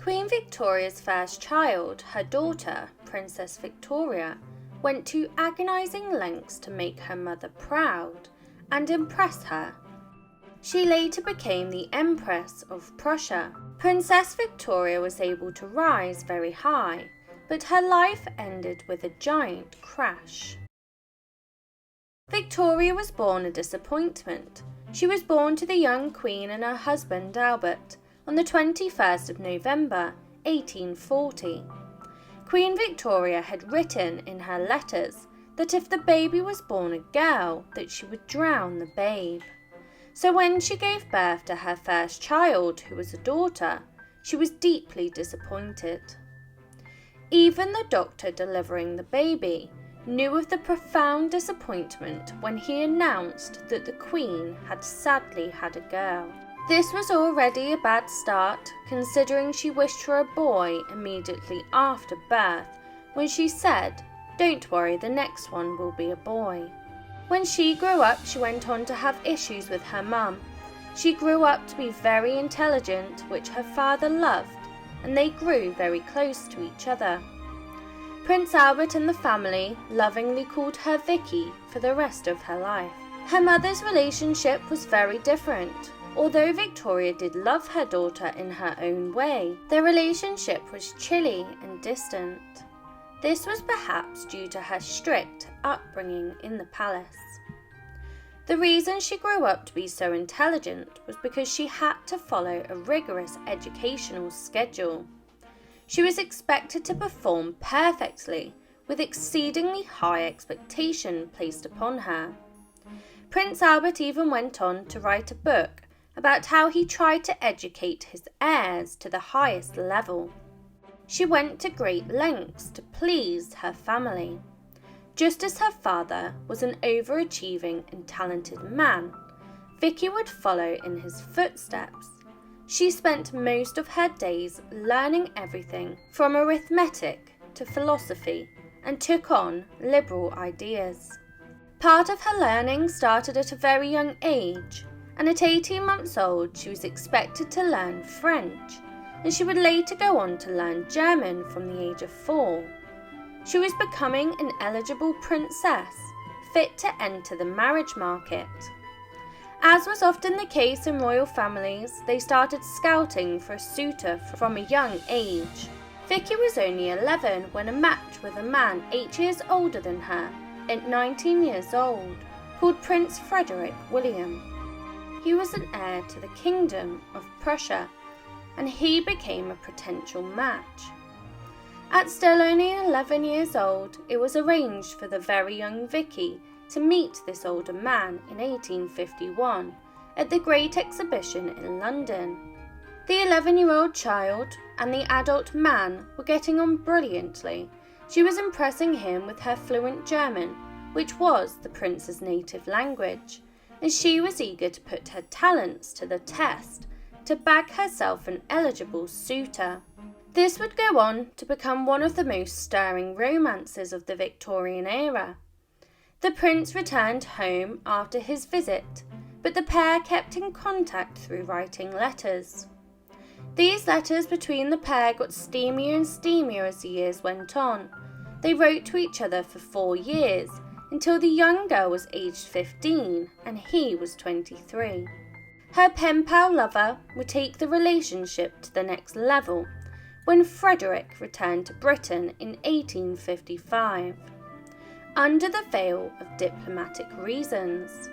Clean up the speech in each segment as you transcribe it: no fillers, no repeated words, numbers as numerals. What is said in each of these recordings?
Queen Victoria's first child, her daughter, Princess Victoria, went to agonizing lengths to make her mother proud and impress her. She later became the Empress of Prussia. Princess Victoria was able to rise very high, but her life ended with a giant crash. Victoria was born a disappointment. She was born to the young Queen and her husband Albert on the 21st of November, 1840. Queen Victoria had written in her letters that if the baby was born a girl, that she would drown the babe. So when she gave birth to her first child, who was a daughter, she was deeply disappointed. Even the doctor delivering the baby knew of the profound disappointment when he announced that the Queen had sadly had a girl. This was already a bad start, considering she wished for a boy immediately after birth, when she said, "Don't worry, the next one will be a boy." When she grew up, she went on to have issues with her mum. She grew up to be very intelligent, which her father loved, and they grew very close to each other. Prince Albert and the family lovingly called her Vicky for the rest of her life. Her mother's relationship was very different. Although Victoria did love her daughter in her own way, their relationship was chilly and distant. This was perhaps due to her strict upbringing in the palace. The reason she grew up to be so intelligent was because she had to follow a rigorous educational schedule. She was expected to perform perfectly, with exceedingly high expectation placed upon her. Prince Albert even went on to write a book about how he tried to educate his heirs to the highest level. She went to great lengths to please her family. Just as her father was an overachieving and talented man, Vicky would follow in his footsteps. She spent most of her days learning everything from arithmetic to philosophy and took on liberal ideas. Part of her learning started at a very young age, and at 18 months old she was expected to learn French, and she would later go on to learn German from the age of 4. She was becoming an eligible princess, fit to enter the marriage market. As was often the case in royal families, they started scouting for a suitor from a young age. Vicky was only 11 when a match with a man 8 years older than her, at 19 years old, called Prince Frederick William. He was an heir to the Kingdom of Prussia, and he became a potential match. At still only 11 years old, it was arranged for the very young Vicky to meet this older man in 1851 at the Great Exhibition in London. The 11-year-old child and the adult man were getting on brilliantly. She was impressing him with her fluent German, which was the prince's native language, and she was eager to put her talents to the test to bag herself an eligible suitor. This would go on to become one of the most stirring romances of the Victorian era. The prince returned home after his visit, but the pair kept in contact through writing letters. These letters between the pair got steamier and steamier as the years went on. They wrote to each other for 4 years, until the young girl was aged 15 and he was 23. Her pen pal lover would take the relationship to the next level when Frederick returned to Britain in 1855, under the veil of diplomatic reasons.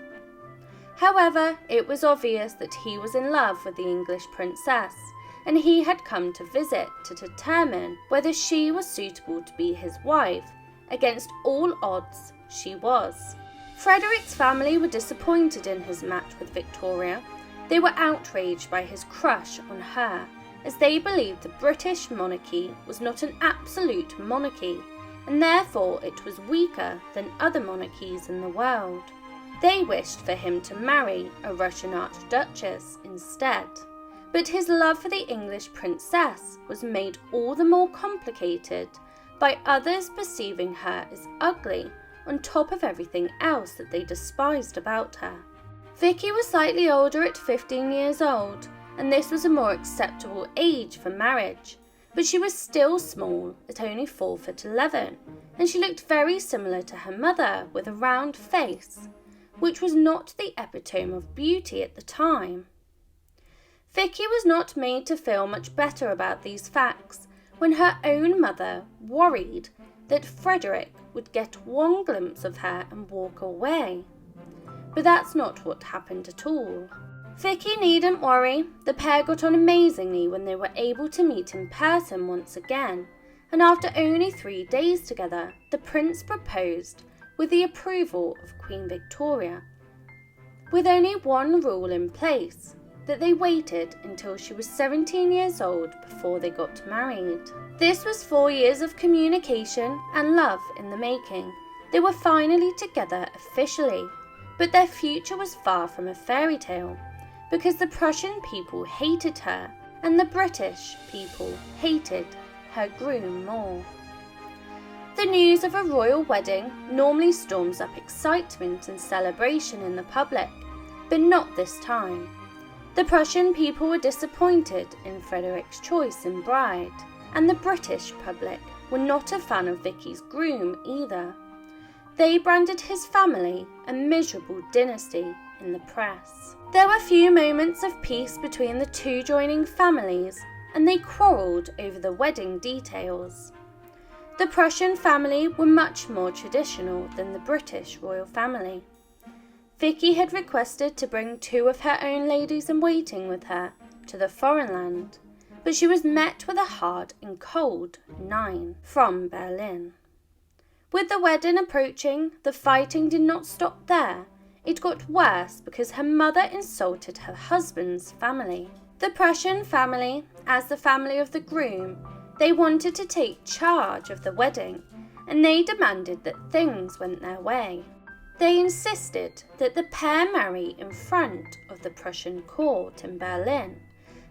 However, it was obvious that he was in love with the English princess, and he had come to visit to determine whether she was suitable to be his wife. Against all odds, she was. Frederick's family were disappointed in his match with Victoria. They were outraged by his crush on her, as they believed the British monarchy was not an absolute monarchy, and therefore it was weaker than other monarchies in the world. They wished for him to marry a Russian archduchess instead. But his love for the English princess was made all the more complicated by others perceiving her as ugly, on top of everything else that they despised about her. Vicky was slightly older at 15 years old, and this was a more acceptable age for marriage, but she was still small at only 4'11", and she looked very similar to her mother with a round face, which was not the epitome of beauty at the time. Vicky was not made to feel much better about these facts when her own mother worried that Frederick would get one glimpse of her and walk away. But that's not what happened at all. Vicky needn't worry, the pair got on amazingly when they were able to meet in person once again, and after only 3 days together, the prince proposed with the approval of Queen Victoria, with only one rule in place, that they waited until she was 17 years old before they got married. This was 4 years of communication and love in the making. They were finally together officially, but their future was far from a fairy tale, because the Prussian people hated her and the British people hated her groom more. The news of a royal wedding normally storms up excitement and celebration in the public, but not this time. The Prussian people were disappointed in Frederick's choice in bride, and the British public were not a fan of Vicky's groom either. They branded his family a miserable dynasty in the press. There were few moments of peace between the two joining families, and they quarrelled over the wedding details. The Prussian family were much more traditional than the British royal family. Vicky had requested to bring 2 of her own ladies-in-waiting with her to the foreign land, but she was met with a hard and cold 9 from Berlin. With the wedding approaching, the fighting did not stop there. It got worse because her mother insulted her husband's family. The Prussian family, as the family of the groom, they wanted to take charge of the wedding, and they demanded that things went their way. They insisted that the pair marry in front of the Prussian court in Berlin,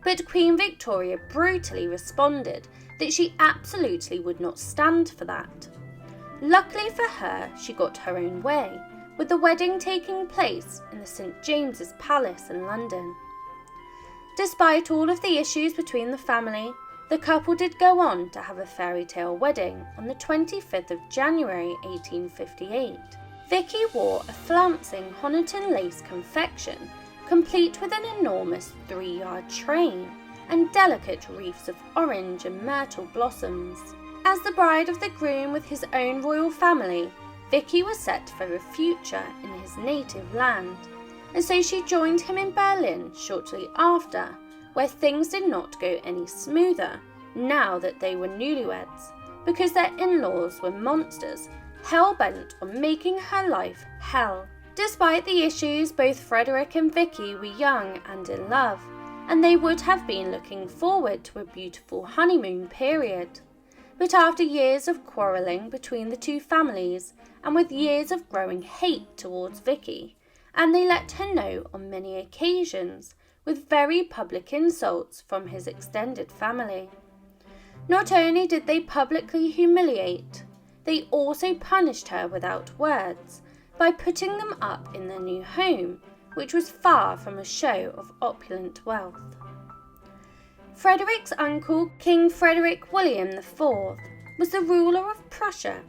but Queen Victoria brutally responded that she absolutely would not stand for that. Luckily for her, she got her own way, with the wedding taking place in the St. James's Palace in London. Despite all of the issues between the family, the couple did go on to have a fairy tale wedding on the 25th of January 1858. Vicky wore a flouncing Honiton lace confection, complete with an enormous 3-yard train and delicate wreaths of orange and myrtle blossoms. As the bride of the groom with his own royal family, Vicky was set for a future in his native land, and so she joined him in Berlin shortly after, where things did not go any smoother now that they were newlyweds, because their in-laws were monsters, hell-bent on making her life hell. Despite the issues, both Frederick and Vicky were young and in love, and they would have been looking forward to a beautiful honeymoon period. But after years of quarrelling between the two families, and with years of growing hate towards Vicky, and they let her know on many occasions, with very public insults from his extended family. Not only did they publicly humiliate, they also punished her without words by putting them up in their new home, which was far from a show of opulent wealth. Frederick's uncle, King Frederick William IV, was the ruler of Prussia,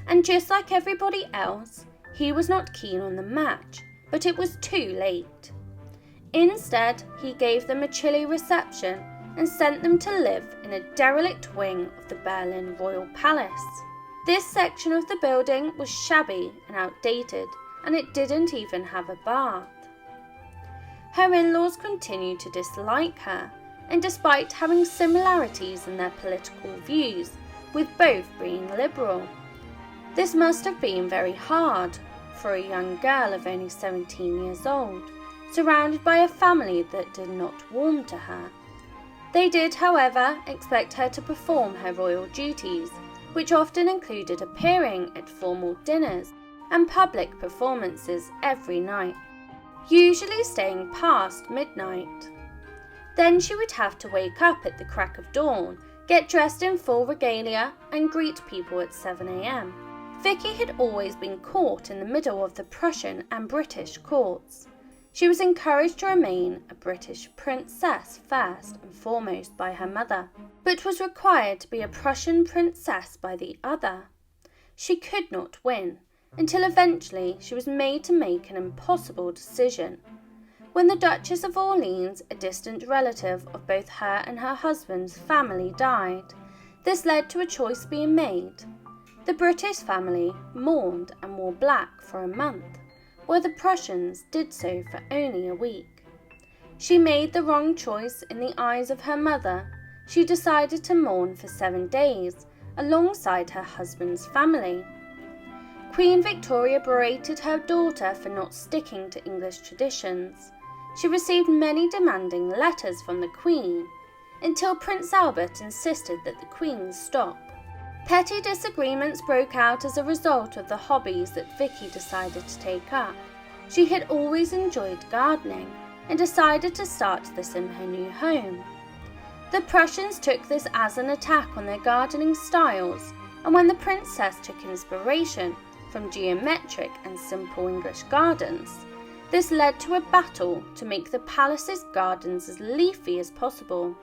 and just like everybody else, he was not keen on the match, but it was too late. Instead, he gave them a chilly reception and sent them to live in a derelict wing of the Berlin Royal Palace. This section of the building was shabby and outdated, and it didn't even have a bath. Her in-laws continued to dislike her, and despite having similarities in their political views, with both being liberal. This must have been very hard for a young girl of only 17 years old, surrounded by a family that did not warm to her. They did, however, expect her to perform her royal duties, which often included appearing at formal dinners and public performances every night, usually staying past midnight. Then she would have to wake up at the crack of dawn, get dressed in full regalia, and greet people at 7 a.m. Vicky had always been caught in the middle of the Prussian and British courts. She was encouraged to remain a British princess first and foremost by her mother, but was required to be a Prussian princess by the other. She could not win, until eventually she was made to make an impossible decision. When the Duchess of Orleans, a distant relative of both her and her husband's family, died, this led to a choice being made. The British family mourned and wore black for a month, while the Prussians did so for only a week. She made the wrong choice in the eyes of her mother. She decided to mourn for 7 days, alongside her husband's family. Queen Victoria berated her daughter for not sticking to English traditions. She received many demanding letters from the Queen, until Prince Albert insisted that the Queen stop. Petty disagreements broke out as a result of the hobbies that Vicky decided to take up. She had always enjoyed gardening and decided to start this in her new home. The Prussians took this as an attack on their gardening styles, and when the princess took inspiration from geometric and simple English gardens, this led to a battle to make the palace's gardens as leafy as possible.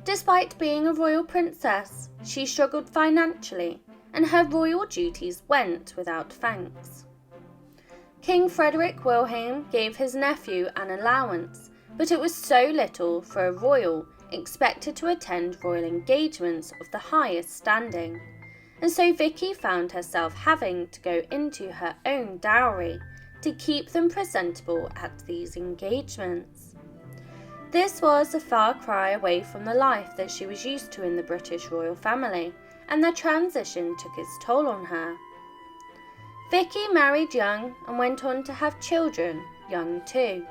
Despite being a royal princess, she struggled financially, and her royal duties went without thanks. King Frederick William gave his nephew an allowance, but it was so little for a royal expected to attend royal engagements of the highest standing, and so Vicky found herself having to go into her own dowry to keep them presentable at these engagements. This was a far cry away from the life that she was used to in the British royal family, and the transition took its toll on her. Vicky married young and went on to have children, young too.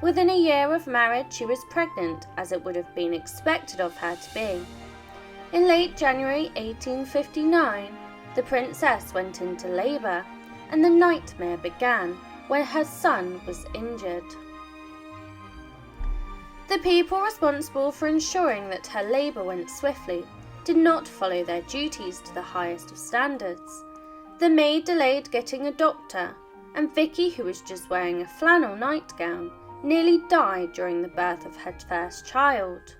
Within a year of marriage she was pregnant, as it would have been expected of her to be. In late January 1859, the princess went into labour, and the nightmare began when her son was injured. The people responsible for ensuring that her labour went swiftly did not follow their duties to the highest of standards. The maid delayed getting a doctor, and Vicky, who was just wearing a flannel nightgown, nearly died during the birth of her first child.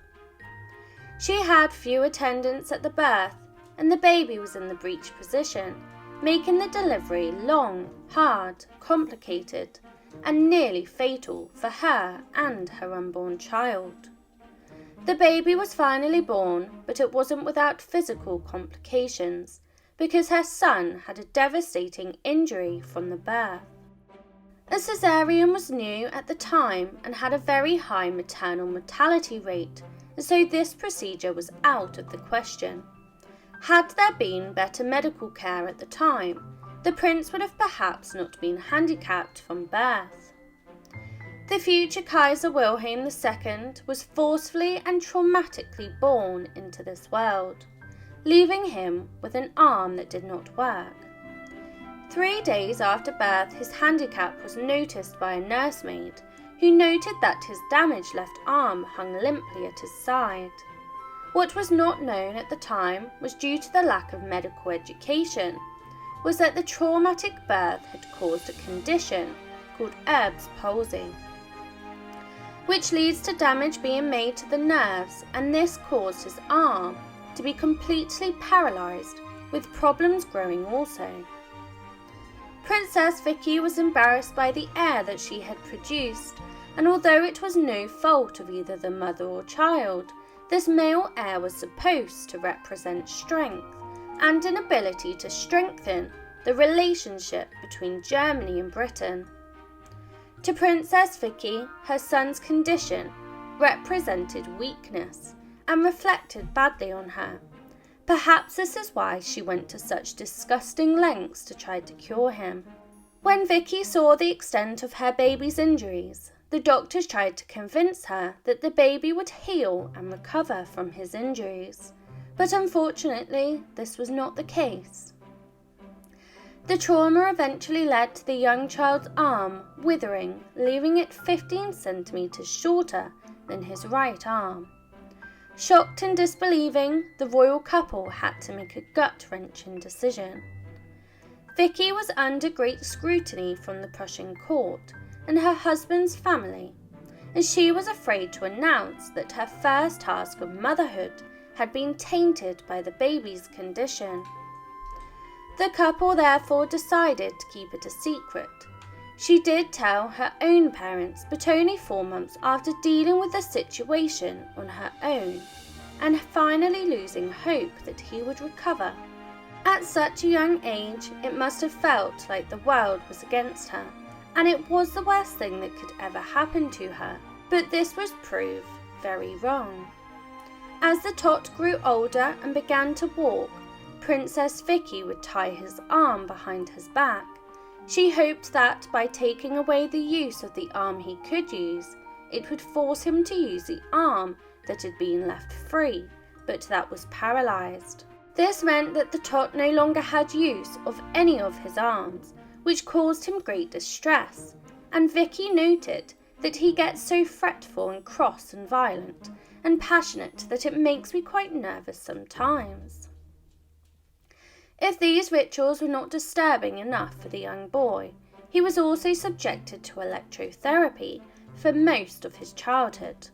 She had few attendants at the birth, and the baby was in the breech position, making the delivery long, hard, complicated, and nearly fatal for her and her unborn child. The baby was finally born, but it wasn't without physical complications, because her son had a devastating injury from the birth. A caesarean was new at the time and had a very high maternal mortality rate, and so this procedure was out of the question. Had there been better medical care at the time, the prince would have perhaps not been handicapped from birth. The future Kaiser Wilhelm II was forcefully and traumatically born into this world, leaving him with an arm that did not work. 3 days after birth, his handicap was noticed by a nursemaid, who noted that his damaged left arm hung limply at his side. What was not known at the time was due to the lack of medical education, was that the traumatic birth had caused a condition called Erb's palsy, which leads to damage being made to the nerves, and this caused his arm to be completely paralysed, with problems growing also. Princess Vicky was embarrassed by the heir that she had produced, and although it was no fault of either the mother or child, this male heir was supposed to represent strength and an ability to strengthen the relationship between Germany and Britain. To Princess Vicky, her son's condition represented weakness and reflected badly on her. Perhaps this is why she went to such disgusting lengths to try to cure him. When Vicky saw the extent of her baby's injuries, the doctors tried to convince her that the baby would heal and recover from his injuries, but unfortunately this was not the case. The trauma eventually led to the young child's arm withering, leaving it 15 centimeters shorter than his right arm. Shocked and disbelieving, the royal couple had to make a gut-wrenching decision. Vicky was under great scrutiny from the Prussian court, and her husband's family, and she was afraid to announce that her first task of motherhood had been tainted by the baby's condition. The couple therefore decided to keep it a secret. She did tell her own parents, but only 4 months after dealing with the situation on her own, and finally losing hope that he would recover. At such a young age, it must have felt like the world was against her, and it was the worst thing that could ever happen to her. But this was proved very wrong. As the tot grew older and began to walk, Princess Vicky would tie his arm behind his back. She hoped that by taking away the use of the arm he could use, it would force him to use the arm that had been left free, but that was paralysed. This meant that the tot no longer had use of any of his arms, which caused him great distress, and Vicky noted that he gets so fretful and cross and violent and passionate that it makes me quite nervous sometimes. If these rituals were not disturbing enough for the young boy, he was also subjected to electrotherapy for most of his childhood.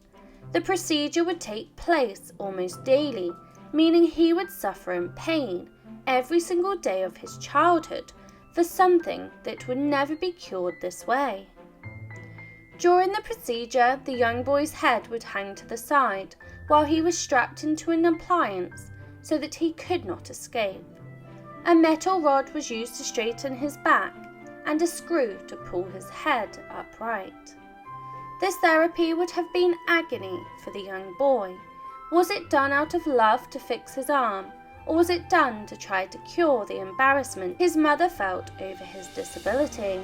The procedure would take place almost daily, meaning he would suffer in pain every single day of his childhood for something that would never be cured this way. During the procedure, the young boy's head would hang to the side while he was strapped into an appliance so that he could not escape. A metal rod was used to straighten his back and a screw to pull his head upright. This therapy would have been agony for the young boy. Was it done out of love to fix his arm, or was it done to try to cure the embarrassment his mother felt over his disability?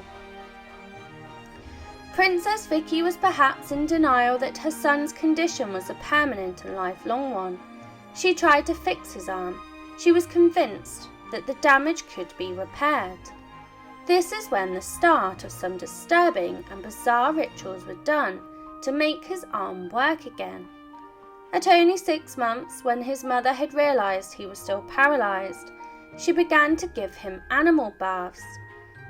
Princess Vicky was perhaps in denial that her son's condition was a permanent and lifelong one. She tried to fix his arm. She was convinced that the damage could be repaired. This is when the start of some disturbing and bizarre rituals were done to make his arm work again. At only 6 months, when his mother had realised he was still paralysed, she began to give him animal baths.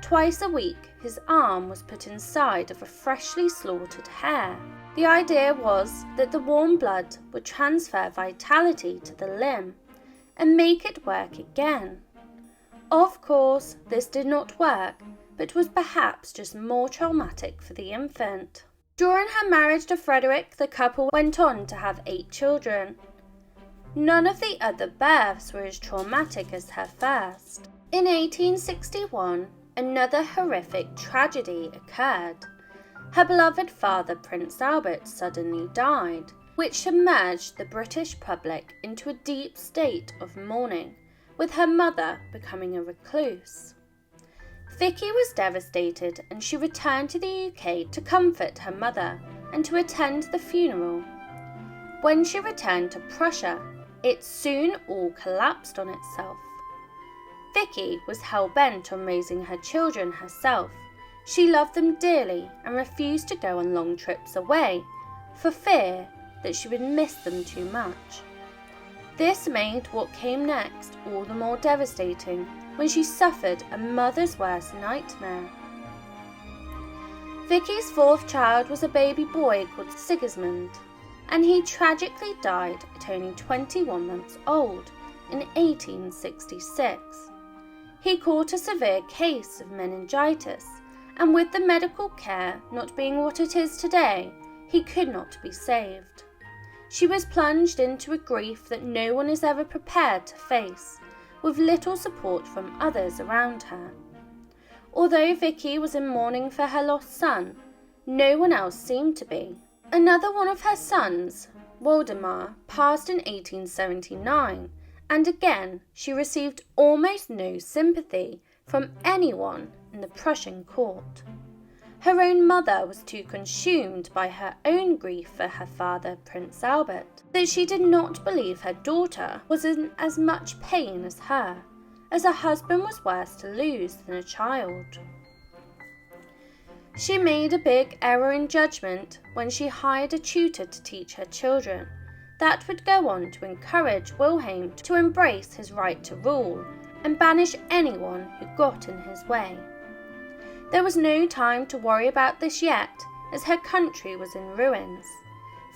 Twice a week, his arm was put inside of a freshly slaughtered hare. The idea was that the warm blood would transfer vitality to the limb and make it work again. Of course, this did not work, but was perhaps just more traumatic for the infant. During her marriage to Frederick, the couple went on to have 8 children. None of the other births were as traumatic as her first. In 1861, another horrific tragedy occurred. Her beloved father, Prince Albert, suddenly died, which submerged the British public into a deep state of mourning, with her mother becoming a recluse. Vicky was devastated, and she returned to the UK to comfort her mother and to attend the funeral. When she returned to Prussia, it soon all collapsed on itself. Vicky was hell-bent on raising her children herself. She loved them dearly and refused to go on long trips away for fear that she would miss them too much. This made what came next all the more devastating when she suffered a mother's worst nightmare. Vicky's 4th child was a baby boy called Sigismund, and he tragically died at only 21 months old in 1866. He caught a severe case of meningitis, and with the medical care not being what it is today, he could not be saved. She was plunged into a grief that no one is ever prepared to face, with little support from others around her. Although Vicky was in mourning for her lost son, no one else seemed to be. Another one of her sons, Waldemar, passed in 1879, and again she received almost no sympathy from anyone in the Prussian court. Her own mother was too consumed by her own grief for her father, Prince Albert, that she did not believe her daughter was in as much pain as her, as her husband was worse to lose than a child. She made a big error in judgment when she hired a tutor to teach her children. That would go on to encourage Wilhelm to embrace his right to rule and banish anyone who got in his way. There was no time to worry about this yet, as her country was in ruins.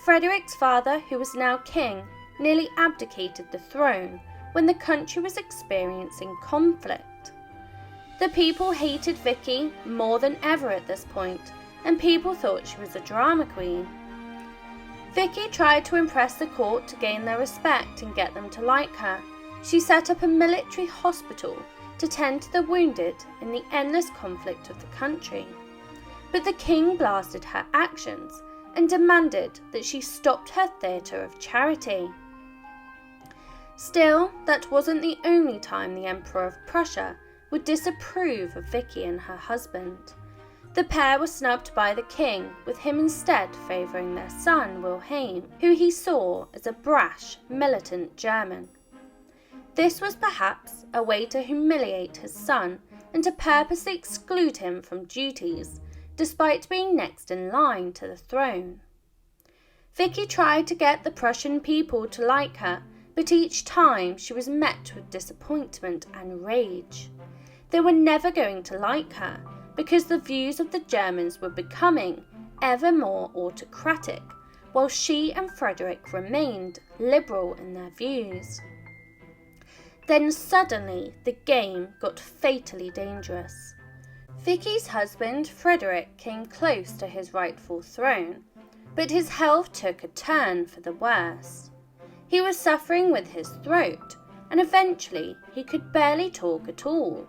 Frederick's father, who was now king, nearly abdicated the throne when the country was experiencing conflict. The people hated Vicky more than ever at this point, and people thought she was a drama queen. Vicky tried to impress the court to gain their respect and get them to like her. She set up a military hospital to tend to the wounded in the endless conflict of the country. But the king blasted her actions and demanded that she stopped her theatre of charity. Still, that wasn't the only time the Emperor of Prussia would disapprove of Vicky and her husband. The pair were snubbed by the king, with him instead favouring their son Wilhelm, who he saw as a brash, militant German. This was perhaps a way to humiliate his son and to purposely exclude him from duties, despite being next in line to the throne. Vicky tried to get the Prussian people to like her, but each time she was met with disappointment and rage. They were never going to like her, because the views of the Germans were becoming ever more autocratic, while she and Frederick remained liberal in their views. Then suddenly the game got fatally dangerous. Vicky's husband, Frederick, came close to his rightful throne, but his health took a turn for the worse. He was suffering with his throat, and eventually he could barely talk at all.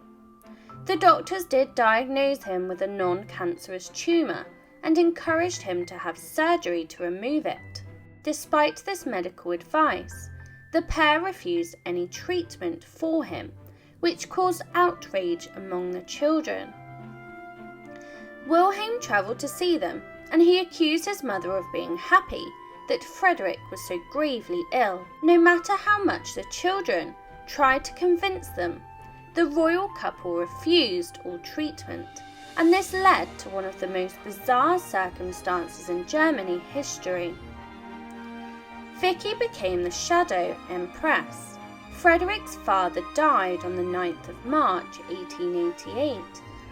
The doctors did diagnose him with a non-cancerous tumour and encouraged him to have surgery to remove it. Despite this medical advice, the pair refused any treatment for him, which caused outrage among the children. Wilhelm travelled to see them, and he accused his mother of being happy that Frederick was so gravely ill. No matter how much the children tried to convince them, the royal couple refused all treatment, and this led to one of the most bizarre circumstances in Germany history. Vicky became the shadow empress. Frederick's father died on the 9th of March 1888,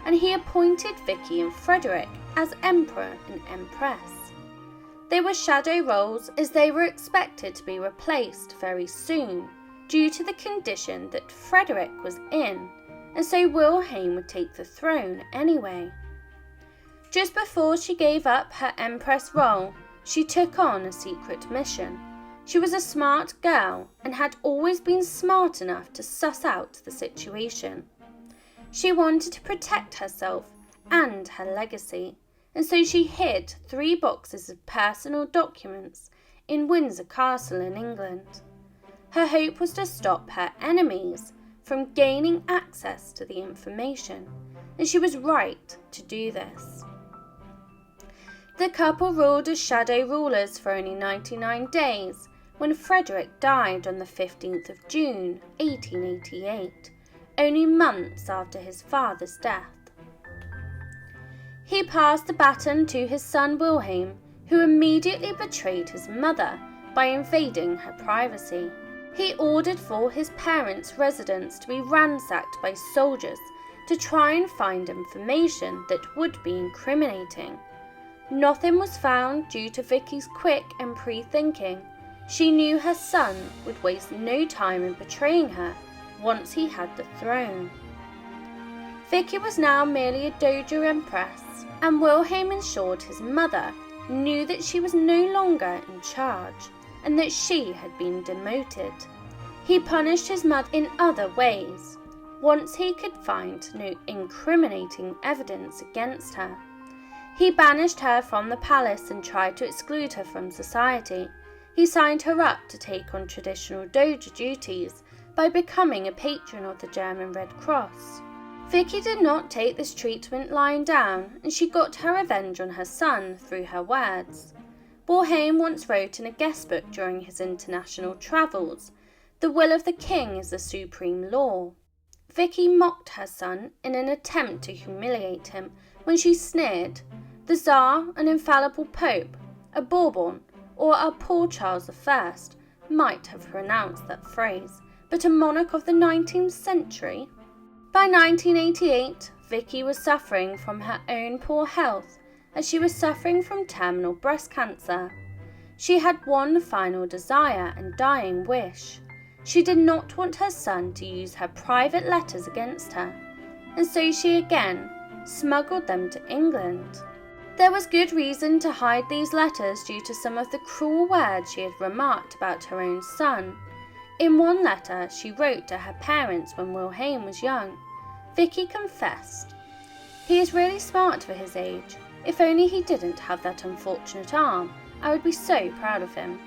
and he appointed Vicky and Frederick as emperor and empress. They were shadow roles as they were expected to be replaced very soon due to the condition that Frederick was in, and so Wilhelm would take the throne anyway. Just before she gave up her empress role, she took on a secret mission. She was a smart girl and had always been smart enough to suss out the situation. She wanted to protect herself and her legacy, and so she hid 3 boxes of personal documents in Windsor Castle in England. Her hope was to stop her enemies from gaining access to the information, and she was right to do this. The couple ruled as shadow rulers for only 99 days when Frederick died on the 15th of June 1888, only months after his father's death. He passed the baton to his son Wilhelm, who immediately betrayed his mother by invading her privacy. He ordered for his parents' residence to be ransacked by soldiers to try and find information that would be incriminating. Nothing was found due to Vicky's quick and pre-thinking. She knew her son would waste no time in betraying her once he had the throne. Vicky was now merely a dowager empress, and Wilhelm ensured his mother knew that she was no longer in charge and that she had been demoted. He punished his mother in other ways, once he could find no incriminating evidence against her. He banished her from the palace and tried to exclude her from society. He signed her up to take on traditional dowager duties by becoming a patron of the German Red Cross. Vicky did not take this treatment lying down, and she got her revenge on her son through her words. Wilhelm once wrote in a guest book during his international travels, "The will of the king is the supreme law." Vicky mocked her son in an attempt to humiliate him when she sneered, "The Tsar, an infallible Pope, a Bourbon, or a poor Charles I might have pronounced that phrase, but a monarch of the 19th century?" By 1988, Vicky was suffering from her own poor health, as she was suffering from terminal breast cancer. She had one final desire and dying wish. She did not want her son to use her private letters against her, and so she again smuggled them to England. There was good reason to hide these letters due to some of the cruel words she had remarked about her own son. In one letter she wrote to her parents when Wilhelm was young, Vicky confessed, "He is really smart for his age. If only he didn't have that unfortunate arm, I would be so proud of him."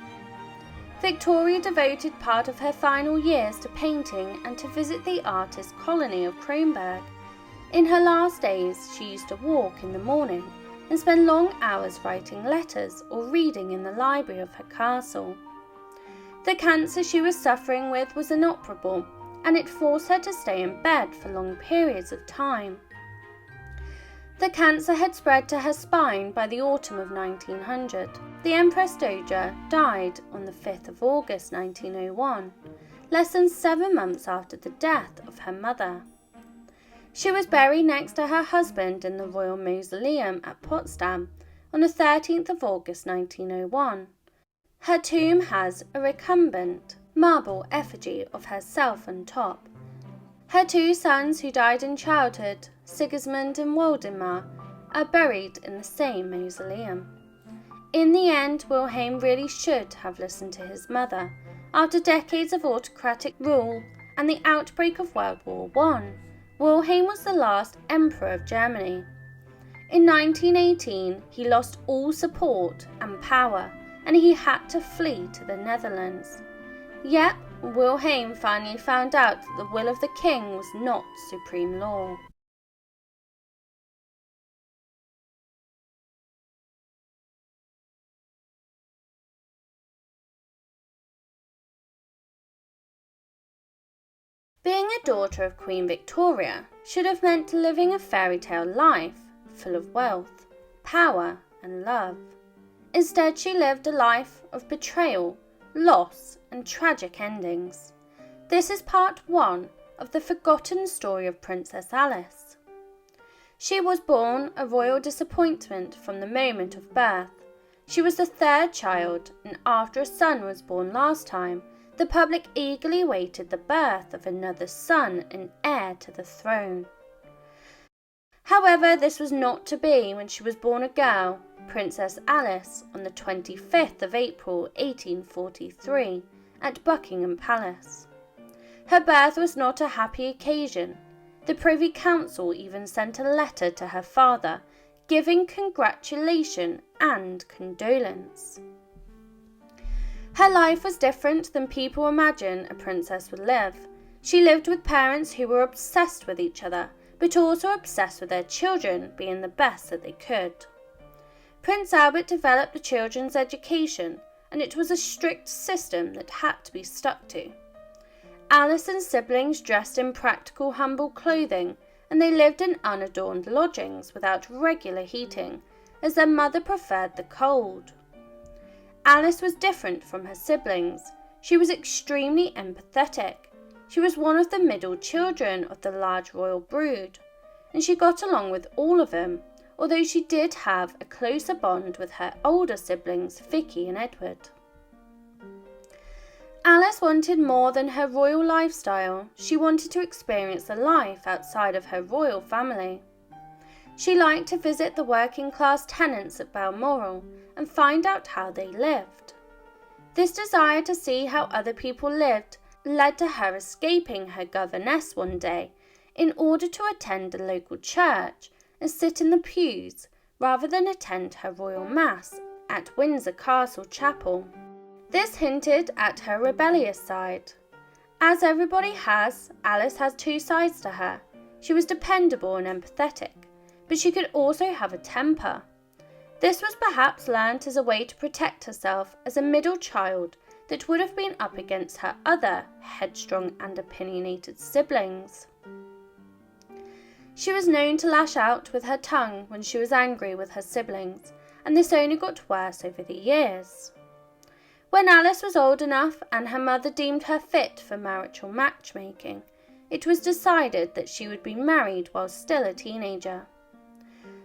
Victoria devoted part of her final years to painting and to visit the artist colony of Kronberg. In her last days, she used to walk in the morning and spend long hours writing letters or reading in the library of her castle. The cancer she was suffering with was inoperable, and it forced her to stay in bed for long periods of time. The cancer had spread to her spine by the autumn of 1900. The Empress Dowager died on the 5th of August 1901, less than 7 months after the death of her mother. She was buried next to her husband in the Royal Mausoleum at Potsdam on the 13th of August 1901. Her tomb has a recumbent marble effigy of herself on top. Her 2 sons who died in childhood, Sigismund and Waldemar, are buried in the same mausoleum. In the end, Wilhelm really should have listened to his mother. After decades of autocratic rule and the outbreak of World War I, Wilhelm was the last emperor of Germany. In 1918, he lost all support and power, and he had to flee to the Netherlands. Yet, Wilhelm finally found out that the will of the king was not supreme law. Being a daughter of Queen Victoria should have meant living a fairy tale life, full of wealth, power, and love. Instead, she lived a life of betrayal, loss, and tragic endings. This is part 1 of the forgotten story of Princess Alice. She was born a royal disappointment from the moment of birth. She was the 3rd child, and after a son was born last time, the public eagerly awaited the birth of another son and heir to the throne. However, this was not to be when she was born a girl, Princess Alice, on the 25th of April 1843 at Buckingham Palace. Her birth was not a happy occasion. The Privy Council even sent a letter to her father, giving congratulation and condolence. Her life was different than people imagine a princess would live. She lived with parents who were obsessed with each other, but also obsessed with their children being the best that they could. Prince Albert developed the children's education, and it was a strict system that had to be stuck to. Alice and siblings dressed in practical, humble clothing, and they lived in unadorned lodgings without regular heating, as their mother preferred the cold. Alice was different from her siblings. She was extremely empathetic. She was one of the middle children of the large royal brood, and she got along with all of them, although she did have a closer bond with her older siblings, Vicky and Edward. Alice wanted more than her royal lifestyle. She wanted to experience the life outside of her royal family. She liked to visit the working-class tenants at Balmoral and find out how they lived. This desire to see how other people lived led to her escaping her governess one day in order to attend a local church and sit in the pews rather than attend her royal mass at Windsor Castle Chapel. This hinted at her rebellious side. As everybody has, Alice has 2 sides to her. She was dependable and empathetic, but she could also have a temper. This was perhaps learnt as a way to protect herself as a middle child that would have been up against her other headstrong and opinionated siblings. She was known to lash out with her tongue when she was angry with her siblings, and this only got worse over the years. When Alice was old enough and her mother deemed her fit for marital matchmaking, it was decided that she would be married while still a teenager.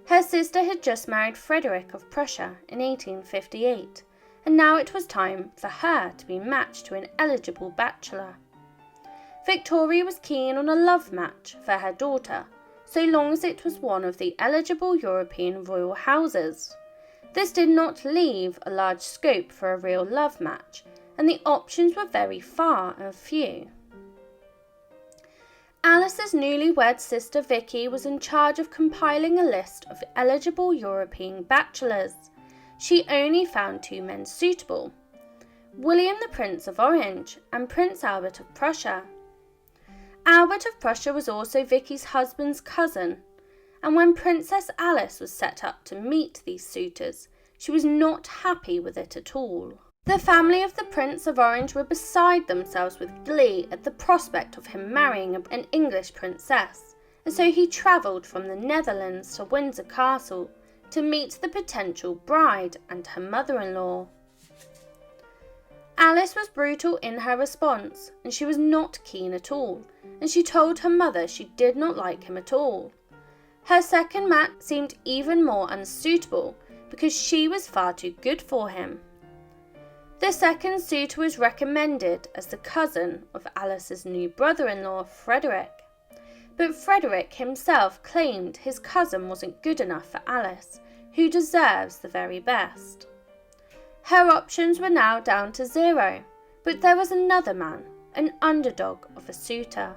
Her sister had just married Frederick of Prussia in 1858, and now it was time for her to be matched to an eligible bachelor. Victoria was keen on a love match for her daughter, so long as it was one of the eligible European royal houses. This did not leave a large scope for a real love match, and the options were very far and few. Alice's newlywed sister Vicky was in charge of compiling a list of eligible European bachelors. She only found 2 men suitable: William the Prince of Orange and Prince Albert of Prussia. Albert of Prussia was also Vicky's husband's cousin, and when Princess Alice was set up to meet these suitors, she was not happy with it at all. The family of the Prince of Orange were beside themselves with glee at the prospect of him marrying an English princess, and so he travelled from the Netherlands to Windsor Castle to meet the potential bride and her mother-in-law. Alice was brutal in her response, and she was not keen at all, and she told her mother she did not like him at all. Her second match seemed even more unsuitable because she was far too good for him. The second suitor was recommended as the cousin of Alice's new brother-in-law, Frederick. But Frederick himself claimed his cousin wasn't good enough for Alice, who deserves the very best. Her options were now down to 0, but there was another man, an underdog of a suitor.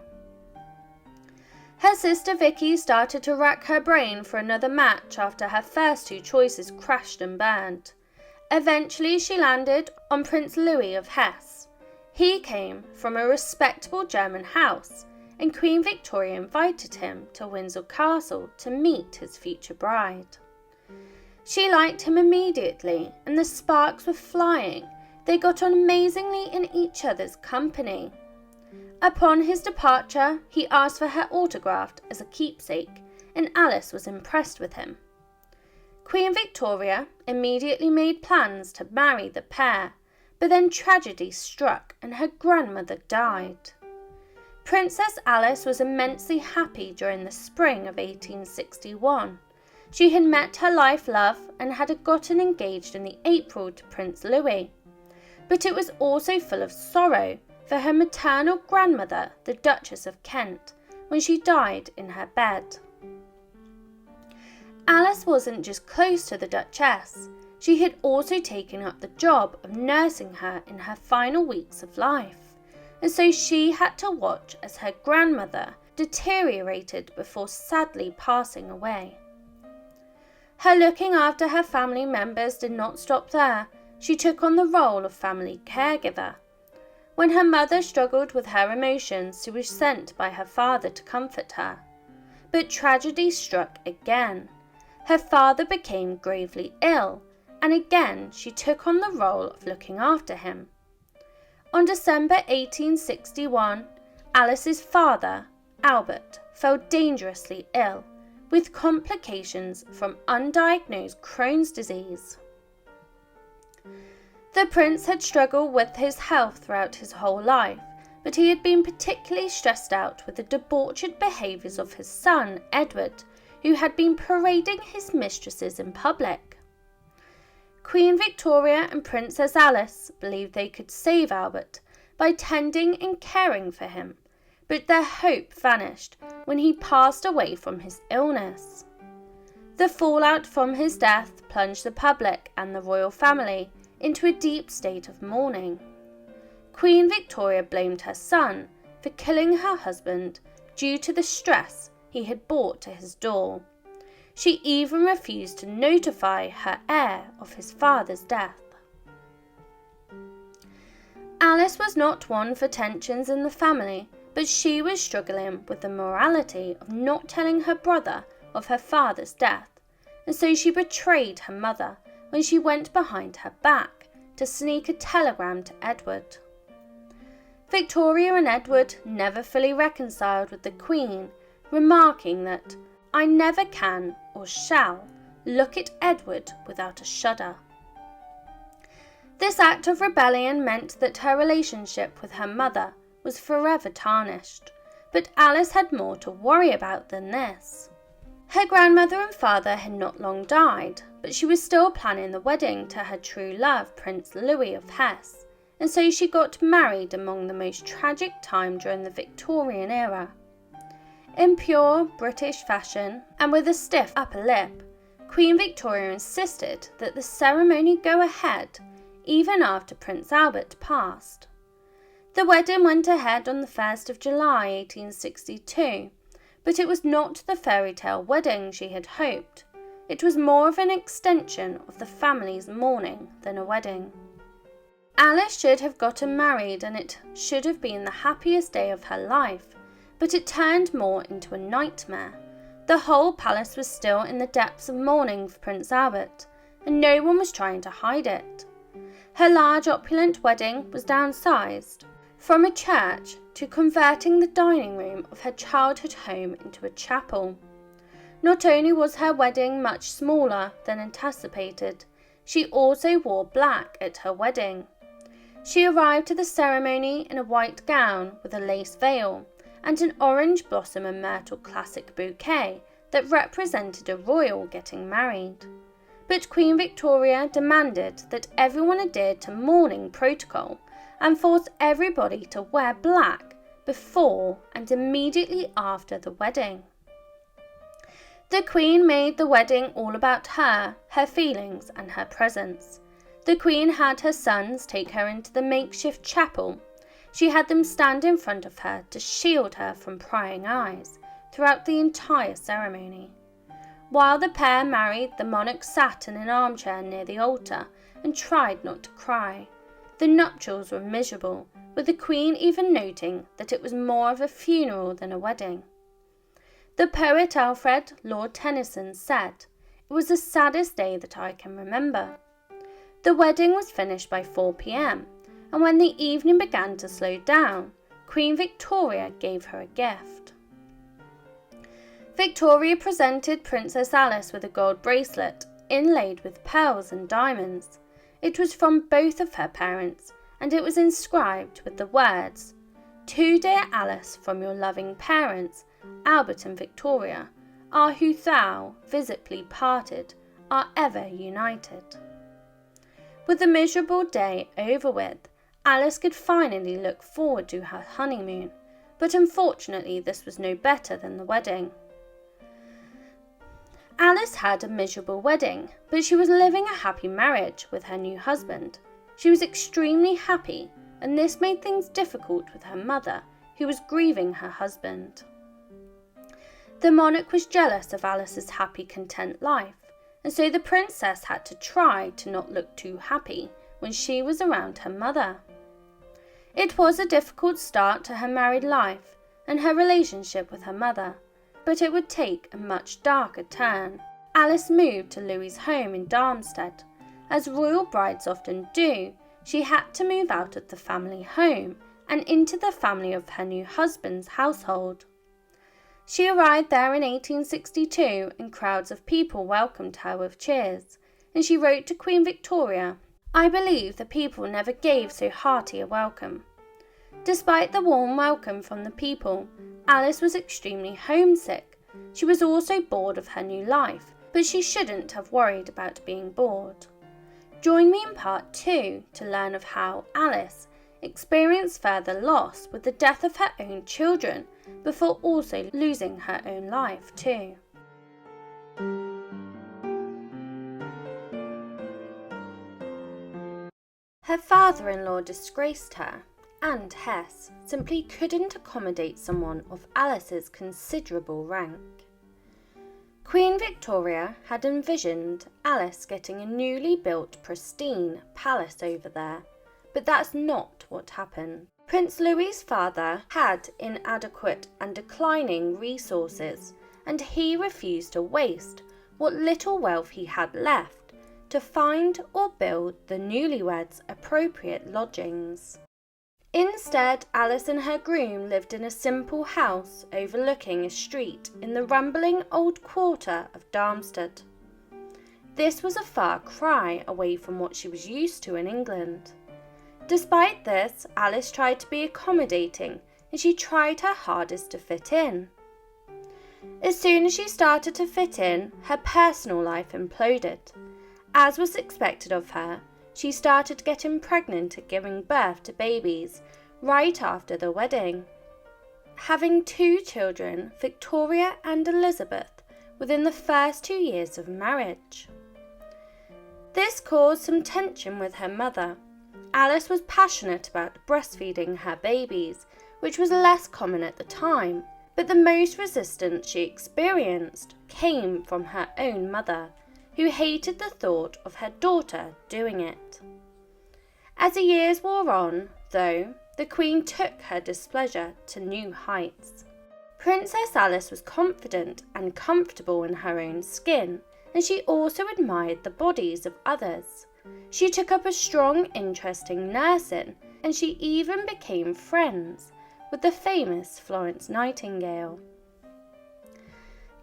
Her sister Vicky started to rack her brain for another match after her first 2 choices crashed and burned. Eventually she landed on Prince Louis of Hesse. He came from a respectable German house, and Queen Victoria invited him to Windsor Castle to meet his future bride. She liked him immediately, and the sparks were flying. They got on amazingly in each other's company. Upon his departure, he asked for her autograph as a keepsake, and Alice was impressed with him. Queen Victoria immediately made plans to marry the pair, but then tragedy struck and her grandmother died. Princess Alice was immensely happy during the spring of 1861. She had met her life love and had gotten engaged in the April to Prince Louis. But it was also full of sorrow for her maternal grandmother, the Duchess of Kent, when she died in her bed. Alice wasn't just close to the Duchess, she had also taken up the job of nursing her in her final weeks of life, and so she had to watch as her grandmother deteriorated before sadly passing away. Her looking after her family members did not stop there. She took on the role of family caregiver. When her mother struggled with her emotions, she was sent by her father to comfort her. But tragedy struck again. Her father became gravely ill, and again she took on the role of looking after him. On December 1861, Alice's father, Albert, fell dangerously ill, with complications from undiagnosed Crohn's disease. The prince had struggled with his health throughout his whole life, but he had been particularly stressed out with the debauched behaviours of his son, Edward, who had been parading his mistresses in public. Queen Victoria and Princess Alice believed they could save Albert by tending and caring for him, but their hope vanished when he passed away from his illness. The fallout from his death plunged the public and the royal family into a deep state of mourning. Queen Victoria blamed her son for killing her husband due to the stress he had brought to his door. She even refused to notify her heir of his father's death. Alice was not one for tensions in the family, but she was struggling with the morality of not telling her brother of her father's death, and so she betrayed her mother when she went behind her back to sneak a telegram to Edward. Victoria and Edward never fully reconciled with the Queen, remarking that, "I never can or shall look at Edward without a shudder." This act of rebellion meant that her relationship with her mother was forever tarnished, But Alice had more to worry about than this. Her grandmother and father had not long died, but she was still planning the wedding to her true love, Prince Louis of Hesse, and so she got married among the most tragic time during the Victorian era. In pure British fashion, and with a stiff upper lip, Queen Victoria insisted that the ceremony go ahead even after Prince Albert passed. The wedding went ahead on the 1st of July 1862, but it was not the fairy tale wedding she had hoped. It was more of an extension of the family's mourning than a wedding. Alice should have gotten married and it should have been the happiest day of her life, but it turned more into a nightmare. The whole palace was still in the depths of mourning for Prince Albert, and no one was trying to hide it. Her large opulent wedding was downsized from a church to converting the dining room of her childhood home into a chapel. Not only was her wedding much smaller than anticipated, she also wore black at her wedding. She arrived to the ceremony in a white gown with a lace veil and an orange blossom and myrtle classic bouquet that represented a royal getting married. But Queen Victoria demanded that everyone adhere to mourning protocol and forced everybody to wear black before and immediately after the wedding. The Queen made the wedding all about her feelings and her presence. The Queen had her sons take her into the makeshift chapel. She had them stand in front of her to shield her from prying eyes throughout the entire ceremony. While the pair married, the monarch sat in an armchair near the altar and tried not to cry. The nuptials were miserable, with the Queen even noting that it was more of a funeral than a wedding. The poet Alfred Lord Tennyson said, "It was the saddest day that I can remember." The wedding was finished by 4 p.m, and when the evening began to slow down, Queen Victoria gave her a gift. Victoria presented Princess Alice with a gold bracelet inlaid with pearls and diamonds. It was from both of her parents, and it was inscribed with the words, "To dear Alice, from your loving parents, Albert and Victoria, are who thou, visibly parted, are ever united." With the miserable day over with, Alice could finally look forward to her honeymoon, but unfortunately this was no better than the wedding. Alice had a miserable wedding, but she was living a happy marriage with her new husband. She was extremely happy, and this made things difficult with her mother, who was grieving her husband. The monarch was jealous of Alice's happy, content life, and so the princess had to try to not look too happy when she was around her mother. It was a difficult start to her married life and her relationship with her mother, but it would take a much darker turn. Alice moved to Louis's home in Darmstadt. As royal brides often do, she had to move out of the family home and into the family of her new husband's household. She arrived there in 1862 and crowds of people welcomed her with cheers, and she wrote to Queen Victoria, "I believe the people never gave so hearty a welcome." Despite the warm welcome from the people, Alice was extremely homesick. She was also bored of her new life, but she shouldn't have worried about being bored. Join me in part 2 to learn of how Alice experienced further loss with the death of her own children before also losing her own life too. Her father-in-law disgraced her, and Hesse simply couldn't accommodate someone of Alice's considerable rank. Queen Victoria had envisioned Alice getting a newly built pristine palace over there, but that's not what happened. Prince Louis's father had inadequate and declining resources, and he refused to waste what little wealth he had left to find or build the newlyweds appropriate lodgings. Instead, Alice and her groom lived in a simple house overlooking a street in the rambling old quarter of Darmstadt. This was a far cry away from what she was used to in England. Despite this, Alice tried to be accommodating and she tried her hardest to fit in. As soon as she started to fit in, her personal life imploded. As was expected of her, she started getting pregnant and giving birth to babies right after the wedding, having 2 children, Victoria and Elizabeth, within the first 2 years of marriage. This caused some tension with her mother. Alice was passionate about breastfeeding her babies, which was less common at the time, but the most resistance she experienced came from her own mother, who hated the thought of her daughter doing it. As the years wore on, though, the Queen took her displeasure to new heights. Princess Alice was confident and comfortable in her own skin, and she also admired the bodies of others. She took up a strong interest in nursing, and she even became friends with the famous Florence Nightingale.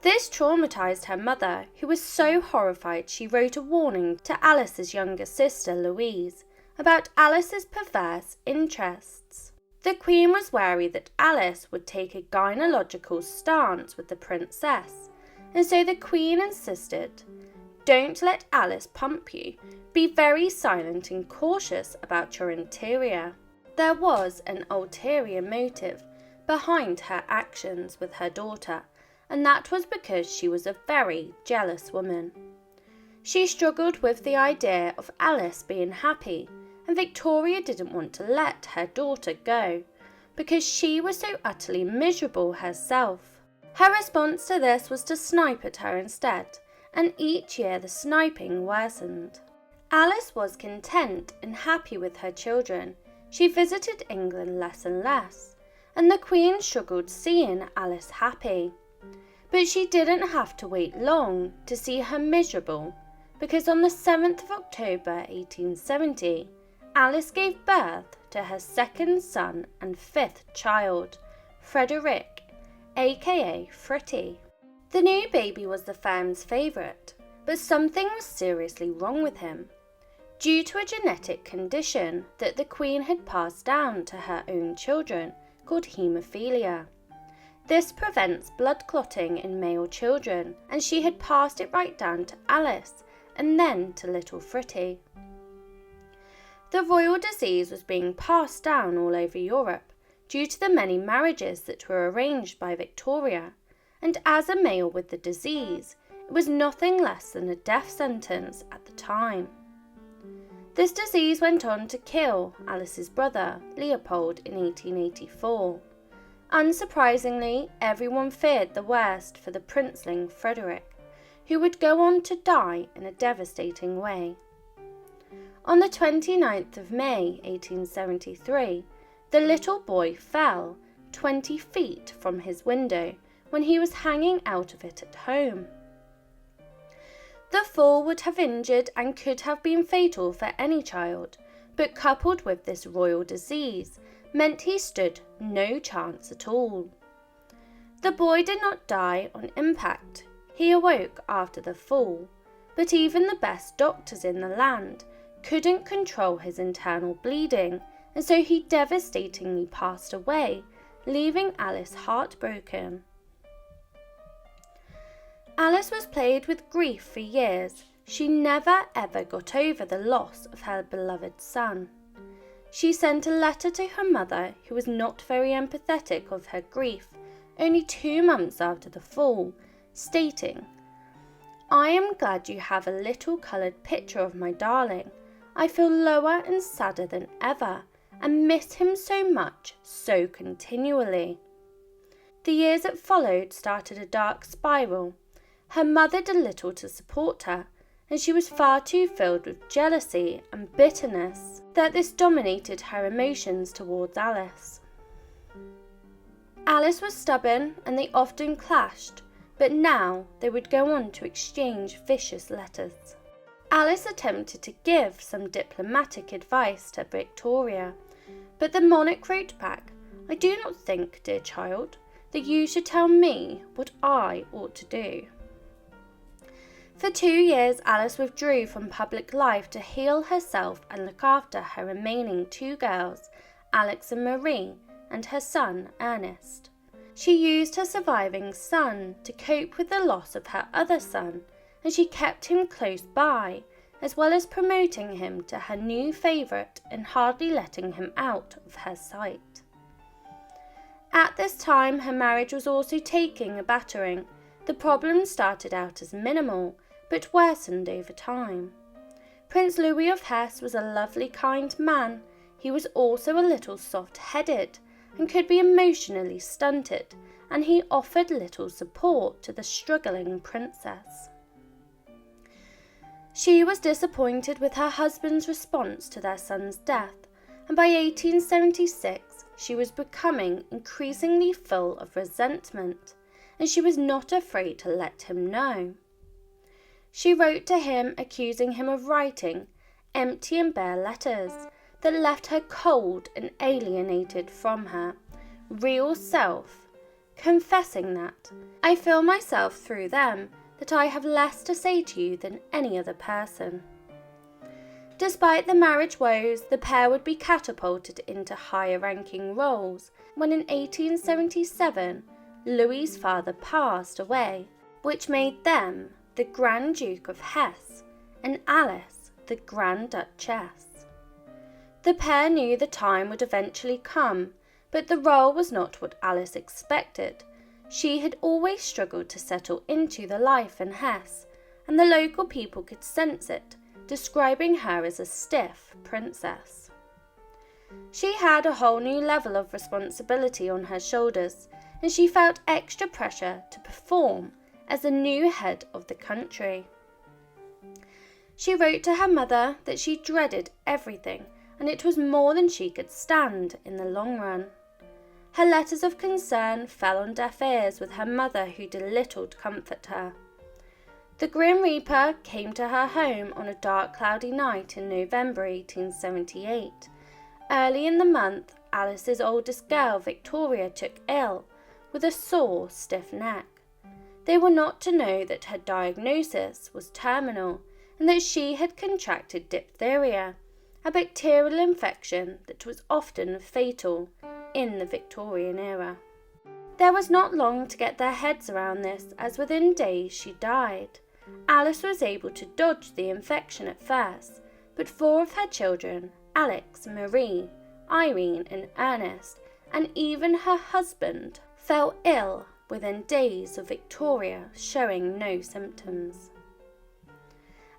This traumatised her mother, who was so horrified she wrote a warning to Alice's younger sister Louise about Alice's perverse interests. The Queen was wary that Alice would take a gynecological stance with the princess, and so the Queen insisted, "Don't let Alice pump you. Be very silent and cautious about your interior." There was an ulterior motive behind her actions with her daughter, and that was because she was a very jealous woman. She struggled with the idea of Alice being happy, and Victoria didn't want to let her daughter go, because she was so utterly miserable herself. Her response to this was to snipe at her instead, and each year the sniping worsened. Alice was content and happy with her children. She visited England less and less, and the Queen struggled seeing Alice happy. But she didn't have to wait long to see her miserable, because on the 7th of October 1870, Alice gave birth to her 2nd son and 5th child, Frederick, aka Fritty. The new baby was the fam's favourite, but something was seriously wrong with him, due to a genetic condition that the Queen had passed down to her own children called haemophilia. This prevents blood clotting in male children, and she had passed it right down to Alice and then to little Fritty. The royal disease was being passed down all over Europe due to the many marriages that were arranged by Victoria, and as a male with the disease, it was nothing less than a death sentence at the time. This disease went on to kill Alice's brother, Leopold, in 1884. Unsurprisingly, everyone feared the worst for the princeling Frederick, who would go on to die in a devastating way. On the 29th of May 1873, the little boy fell 20 feet from his window when he was hanging out of it at home. The fall would have injured and could have been fatal for any child, but coupled with this royal disease meant he stood no chance at all. The boy did not die on impact. He awoke after the fall, but even the best doctors in the land couldn't control his internal bleeding, and so he devastatingly passed away, leaving Alice heartbroken. Alice was plagued with grief for years. She never ever got over the loss of her beloved son. She sent a letter to her mother, who was not very empathetic of her grief, only 2 months after the fall, stating, "I am glad you have a little coloured picture of my darling. I feel lower and sadder than ever, and miss him so much, so continually." The years that followed started a dark spiral. Her mother did little to support her, and she was far too filled with jealousy and bitterness that this dominated her emotions towards Alice. Alice was stubborn, and they often clashed, but now they would go on to exchange vicious letters. Alice attempted to give some diplomatic advice to Victoria, but the monarch wrote back, "I do not think, dear child, that you should tell me what I ought to do." For 2 years, Alice withdrew from public life to heal herself and look after her remaining 2 girls, Alex and Marie, and her son Ernest. She used her surviving son to cope with the loss of her other son, and she kept him close by, as well as promoting him to her new favourite and hardly letting him out of her sight. At this time, her marriage was also taking a battering. The problem started out as minimal, but worsened over time. Prince Louis of Hesse was a lovely, kind man. He was also a little soft-headed and could be emotionally stunted, and he offered little support to the struggling princess. She was disappointed with her husband's response to their son's death, and by 1876 she was becoming increasingly full of resentment, and she was not afraid to let him know. She wrote to him accusing him of writing empty and bare letters that left her cold and alienated from her real self, confessing that, "I feel myself through them, that I have less to say to you than any other person." Despite the marriage woes, the pair would be catapulted into higher-ranking roles when in 1877 Louis's father passed away, which made them the Grand Duke of Hesse and Alice the Grand Duchess. The pair knew the time would eventually come, but the role was not what Alice expected. She had always struggled to settle into the life in Hesse, and the local people could sense it, describing her as a stiff princess. She had a whole new level of responsibility on her shoulders, and she felt extra pressure to perform as the new head of the country. She wrote to her mother that she dreaded everything, and it was more than she could stand in the long run. Her letters of concern fell on deaf ears with her mother, who did little to comfort her. The Grim Reaper came to her home on a dark, cloudy night in November 1878. Early in the month, Alice's oldest girl, Victoria, took ill with a sore, stiff neck. They were not to know that her diagnosis was terminal and that she had contracted diphtheria, a bacterial infection that was often fatal in the Victorian era. There was not long to get their heads around this, as within days she died. Alice was able to dodge the infection at first, but 4 of her children, Alex, Marie, Irene and Ernest, and even her husband, fell ill within days of Victoria showing no symptoms.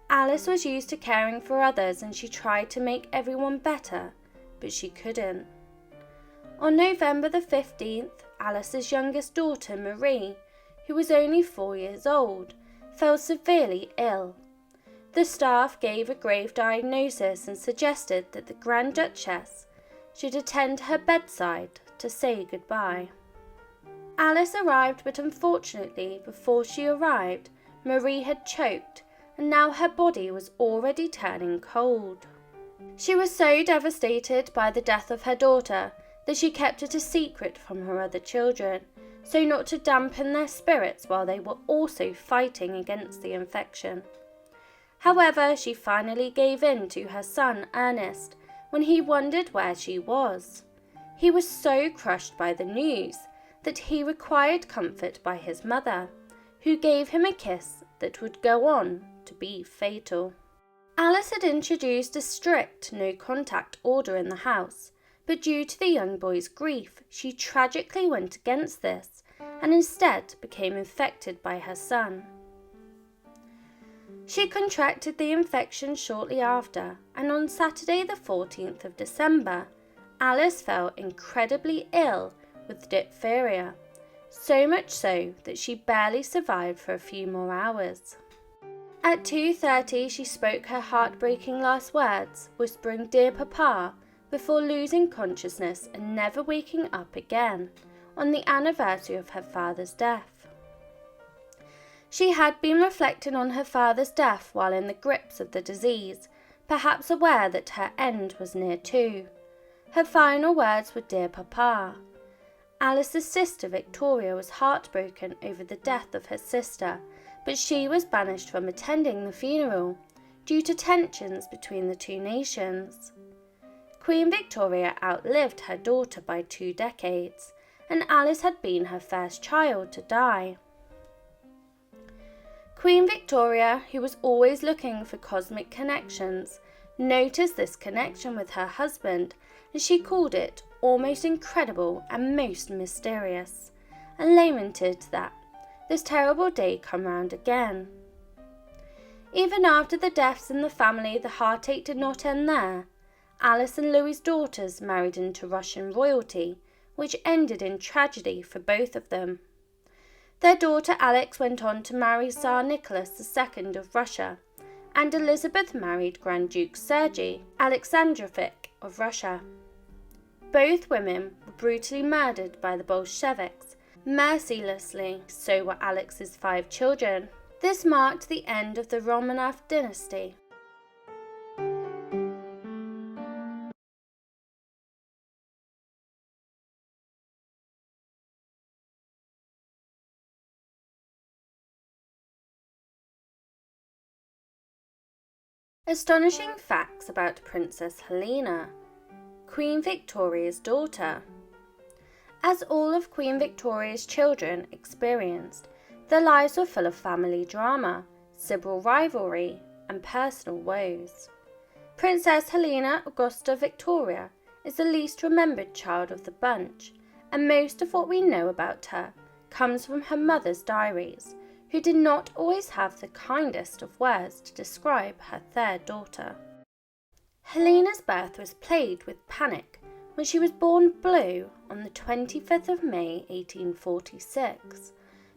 Alice was used to caring for others, and she tried to make everyone better, but she couldn't. On November the 15th, Alice's youngest daughter, Marie, who was only 4 years old, fell severely ill. The staff gave a grave diagnosis and suggested that the Grand Duchess should attend her bedside to say goodbye. Alice arrived, but unfortunately, before she arrived, Marie had choked, and now her body was already turning cold. She was so devastated by the death of her daughter that she kept it a secret from her other children, so not to dampen their spirits while they were also fighting against the infection. However, she finally gave in to her son Ernest when he wondered where she was. He was so crushed by the news that he required comfort by his mother, who gave him a kiss that would go on to be fatal. Alice had introduced a strict no-contact order in the house, but due to the young boy's grief, she tragically went against this and instead became infected by her son. She contracted the infection shortly after, and on Saturday the 14th of December, Alice fell incredibly ill with diphtheria, so much so that she barely survived for a few more hours. At 2:30 she spoke her heartbreaking last words, whispering "Dear Papa," before losing consciousness and never waking up again on the anniversary of her father's death. She had been reflecting on her father's death while in the grips of the disease, perhaps aware that her end was near too. Her final words were "Dear Papa." Alice's sister Victoria was heartbroken over the death of her sister, but she was banished from attending the funeral due to tensions between the two nations. Queen Victoria outlived her daughter by 2 decades, and Alice had been her first child to die. Queen Victoria, who was always looking for cosmic connections, noticed this connection with her husband, and she called it almost incredible and most mysterious, and lamented that this terrible day come round again. Even after the deaths in the family, the heartache did not end there. Alice and Louis' daughters married into Russian royalty, which ended in tragedy for both of them. Their daughter Alex went on to marry Tsar Nicholas II of Russia, and Elizabeth married Grand Duke Sergei Alexandrovich of Russia. Both women were brutally murdered by the Bolsheviks. Mercilessly, so were Alex's 5 children. This marked the end of the Romanov dynasty. Astonishing facts about Princess Helena, Queen Victoria's daughter. As all of Queen Victoria's children experienced, their lives were full of family drama, civil rivalry, and personal woes. Princess Helena Augusta Victoria is the least remembered child of the bunch, and most of what we know about her comes from her mother's diaries, who did not always have the kindest of words to describe her third daughter. Helena's birth was plagued with panic when she was born blue on the 25th of May 1846,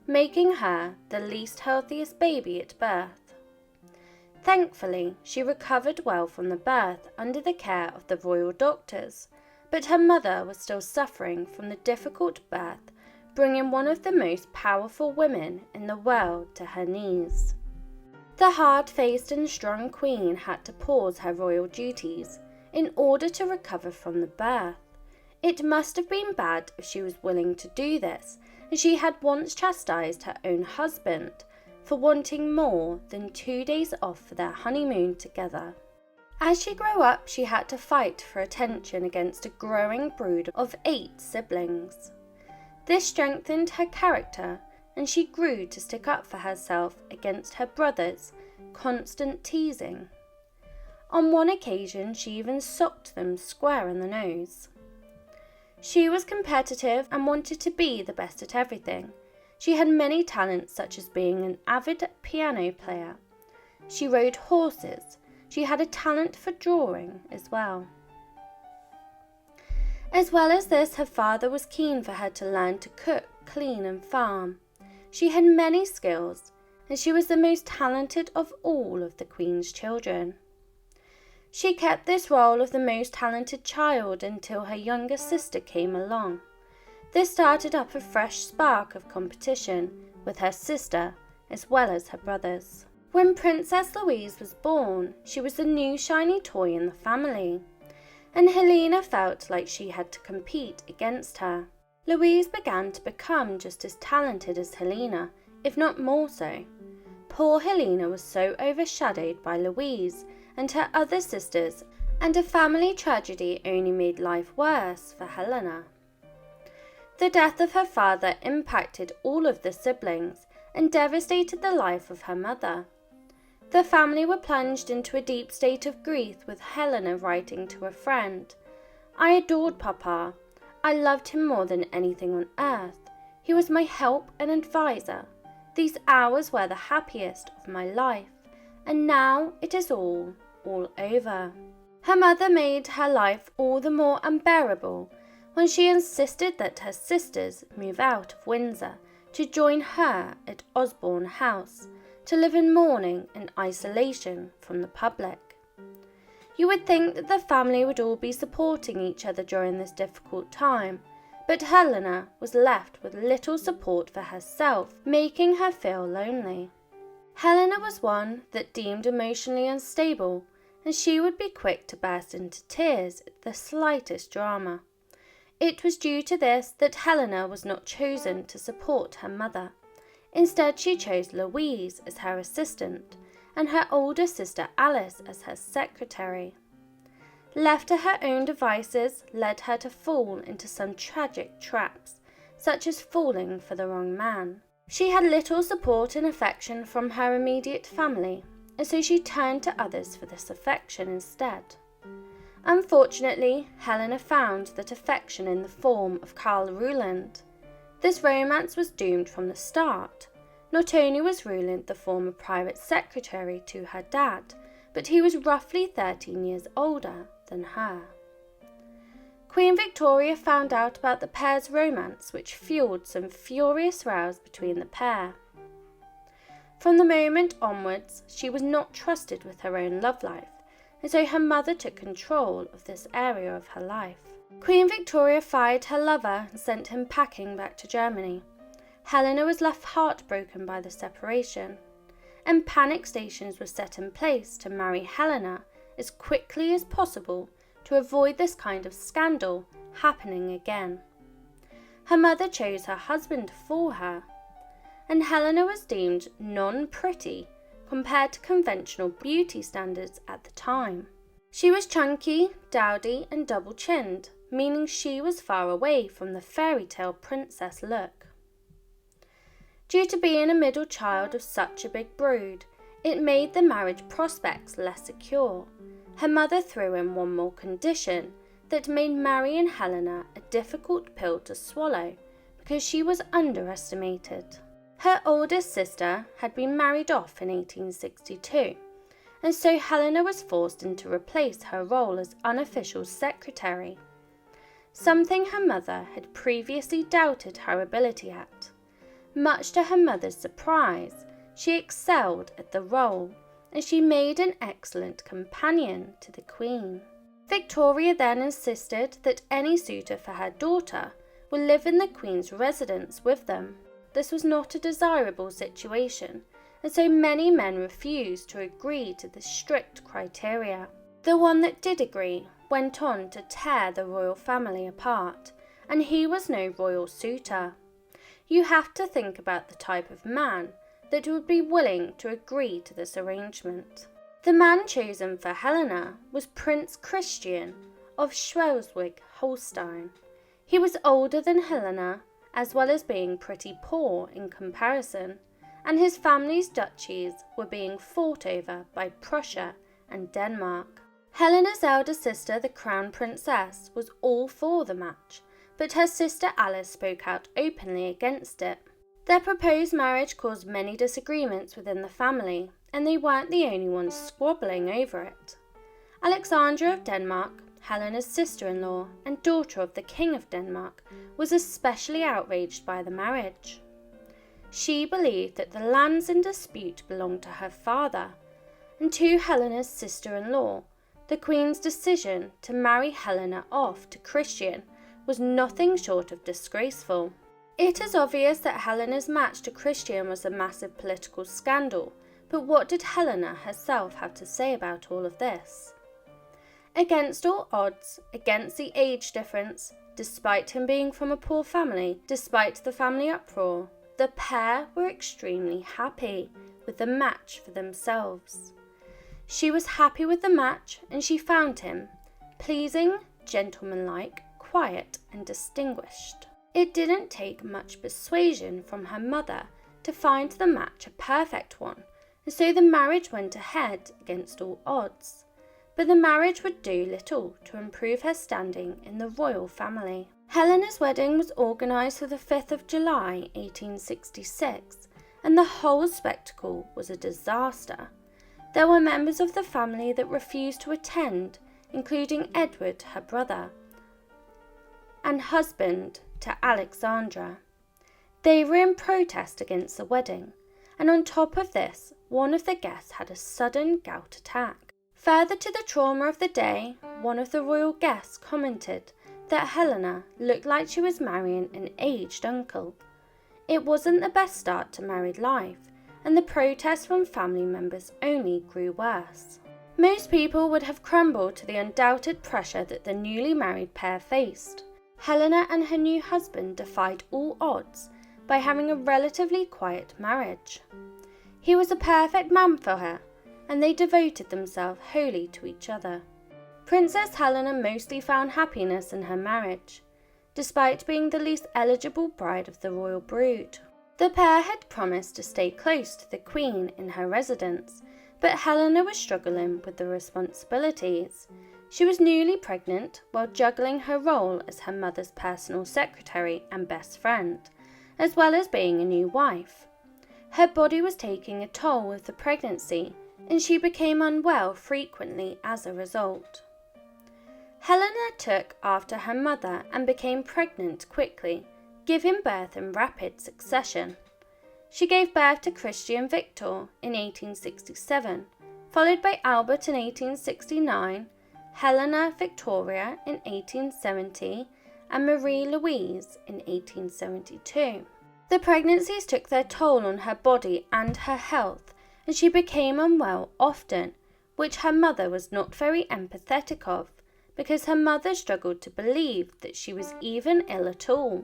making her the least healthiest baby at birth. Thankfully, she recovered well from the birth under the care of the royal doctors, but her mother was still suffering from the difficult birth, bringing one of the most powerful women in the world to her knees. The hard-faced and strong queen had to pause her royal duties in order to recover from the birth. It must have been bad if she was willing to do this, and she had once chastised her own husband for wanting more than 2 days off for their honeymoon together. As she grew up, she had to fight for attention against a growing brood of 8 siblings. This strengthened her character, and she grew to stick up for herself against her brothers' constant teasing. On one occasion, she even socked them square in the nose. She was competitive and wanted to be the best at everything. She had many talents, such as being an avid piano player. She rode horses. She had a talent for drawing as well. As well as this, her father was keen for her to learn to cook, clean and farm. She had many skills, and she was the most talented of all of the Queen's children. She kept this role of the most talented child until her younger sister came along. This started up a fresh spark of competition with her sister as well as her brothers. When Princess Louise was born, she was the new shiny toy in the family, and Helena felt like she had to compete against her. Louise began to become just as talented as Helena, if not more so. Poor Helena was so overshadowed by Louise and her other sisters, and a family tragedy only made life worse for Helena. The death of her father impacted all of the siblings and devastated the life of her mother. The family were plunged into a deep state of grief, with Helena writing to a friend, "I adored Papa. I loved him more than anything on earth. He was my help and advisor. These hours were the happiest of my life, and now it is all over." Her mother made her life all the more unbearable when she insisted that her sisters move out of Windsor to join her at Osborne House, to live in mourning and isolation from the public. You would think that the family would all be supporting each other during this difficult time, but Helena was left with little support for herself, making her feel lonely. Helena was one that deemed emotionally unstable, and she would be quick to burst into tears at the slightest drama. It was due to this that Helena was not chosen to support her mother. Instead, she chose Louise as her assistant and her older sister Alice as her secretary. left to her own devices, led her to fall into some tragic traps, such as falling for the wrong man. She had little support and affection from her immediate family, and so she turned to others for this affection instead. Unfortunately, Helena found that affection in the form of Karl Reuland. This romance was doomed from the start. Not only was Reuland the former private secretary to her dad, but he was roughly 13 years older than her. Queen Victoria found out about the pair's romance, which fueled some furious rows between the pair. From the moment onwards, she was not trusted with her own love life, and so her mother took control of this area of her life. Queen Victoria fired her lover and sent him packing back to Germany. Helena was left heartbroken by the separation, and panic stations were set in place to marry Helena as quickly as possible to avoid this kind of scandal happening again. Her mother chose her husband for her, and Helena was deemed non-pretty compared to conventional beauty standards at the time. She was chunky, dowdy, and double-chinned, meaning she was far away from the fairy tale princess look. Due to being a middle child of such a big brood, it made the marriage prospects less secure. Her mother threw in one more condition that made marrying Helena a difficult pill to swallow because she was underestimated. Her oldest sister had been married off in 1862, and so Helena was forced to replace her role as unofficial secretary, something her mother had previously doubted her ability at. Much to her mother's surprise, she excelled at the role, and she made an excellent companion to the Queen. Victoria then insisted that any suitor for her daughter would live in the Queen's residence with them. This was not a desirable situation, and so many men refused to agree to the strict criteria. The one that did agree went on to tear the royal family apart, and he was no royal suitor. You have to think about the type of man that would be willing to agree to this arrangement. The man chosen for Helena was Prince Christian of Schleswig-Holstein. He was older than Helena, as well as being pretty poor in comparison, and his family's duchies were being fought over by Prussia and Denmark. Helena's elder sister, the Crown Princess, was all for the match, but her sister Alice spoke out openly against it. Their proposed marriage caused many disagreements within the family, and they weren't the only ones squabbling over it. Alexandra of Denmark, Helena's sister-in-law and daughter of the King of Denmark, was especially outraged by the marriage. She believed that the lands in dispute belonged to her father, and to Helena's sister-in-law, the Queen's decision to marry Helena off to Christian was nothing short of disgraceful. It is obvious that Helena's match to Christian was a massive political scandal, but what did Helena herself have to say about all of this? Against all odds, against the age difference, despite him being from a poor family, despite the family uproar, the pair were extremely happy with the match for themselves. She was happy with the match, and she found him pleasing, gentlemanlike, quiet and distinguished. It didn't take much persuasion from her mother to find the match a perfect one, and so the marriage went ahead against all odds. But the marriage would do little to improve her standing in the royal family. Helena's wedding was organised for the 5th of July 1866, and the whole spectacle was a disaster. There were members of the family that refused to attend, including Edward, her brother, and husband to Alexandra. They were in protest against the wedding, and on top of this, one of the guests had a sudden gout attack. Further to the trauma of the day, one of the royal guests commented that Helena looked like she was marrying an aged uncle. It wasn't the best start to married life, and the protests from family members only grew worse. Most people would have crumbled to the undoubted pressure that the newly married pair faced. Helena and her new husband defied all odds by having a relatively quiet marriage. He was a perfect man for her, and they devoted themselves wholly to each other. Princess Helena mostly found happiness in her marriage, despite being the least eligible bride of the royal brood. The pair had promised to stay close to the Queen in her residence, but Helena was struggling with the responsibilities. She was newly pregnant while juggling her role as her mother's personal secretary and best friend, as well as being a new wife. Her body was taking a toll with the pregnancy, and she became unwell frequently as a result. Helena took after her mother and became pregnant quickly, giving birth in rapid succession. She gave birth to Christian Victor in 1867, followed by Albert in 1869, Helena Victoria in 1870, and Marie Louise in 1872. The pregnancies took their toll on her body and her health, and she became unwell often, which her mother was not very empathetic of, because her mother struggled to believe that she was even ill at all,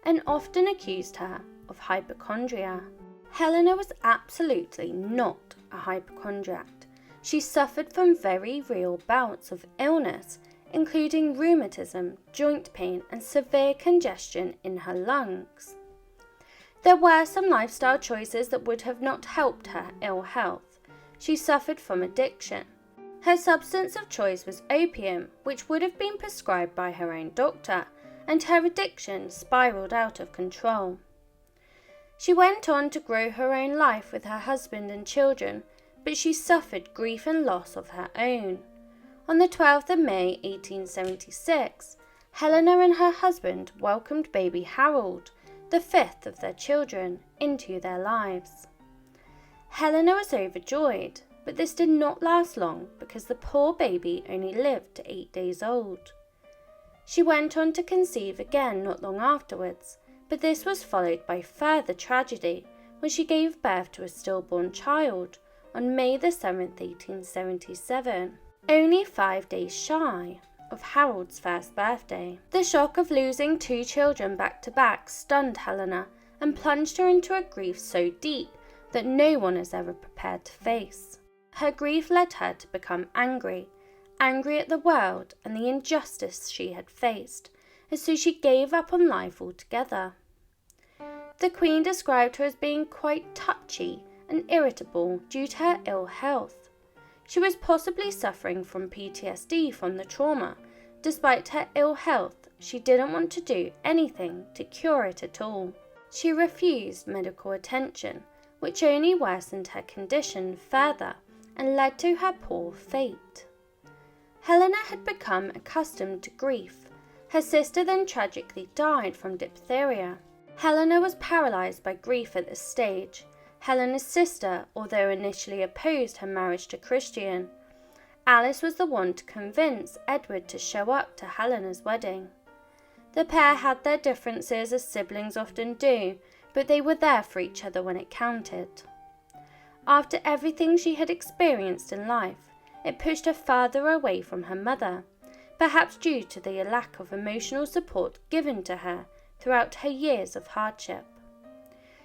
and often accused her of hypochondria. Helena was absolutely not a hypochondriac. She suffered from very real bouts of illness, including rheumatism, joint pain, and severe congestion in her lungs. There were some lifestyle choices that would have not helped her ill health. She suffered from addiction. Her substance of choice was opium, which would have been prescribed by her own doctor, and her addiction spiraled out of control. She went on to grow her own life with her husband and children, but she suffered grief and loss of her own. On the 12th of May 1876, Helena and her husband welcomed baby Harold, the fifth of their children, into their lives. Helena was overjoyed, but this did not last long because the poor baby only lived to 8 days old. She went on to conceive again not long afterwards, but this was followed by further tragedy when she gave birth to a stillborn child on May the 7th, 1877, only 5 days shy of Harold's first birthday. The shock of losing 2 children back to back stunned Helena and plunged her into a grief so deep that no one is ever prepared to face. Her grief led her to become angry at the world and the injustice she had faced, and so she gave up on life altogether. The Queen described her as being quite touchy and irritable due to her ill health. She was possibly suffering from PTSD from the trauma. Despite her ill health, she didn't want to do anything to cure it at all. She refused medical attention, which only worsened her condition further and led to her poor fate. Helena had become accustomed to grief. Her sister then tragically died from diphtheria. Helena was paralysed by grief at this stage. Helena's sister, although initially opposed her marriage to Christian, Alice was the one to convince Edward to show up to Helena's wedding. The pair had their differences as siblings often do, but they were there for each other when it counted. After everything she had experienced in life, it pushed her farther away from her mother, perhaps due to the lack of emotional support given to her throughout her years of hardship.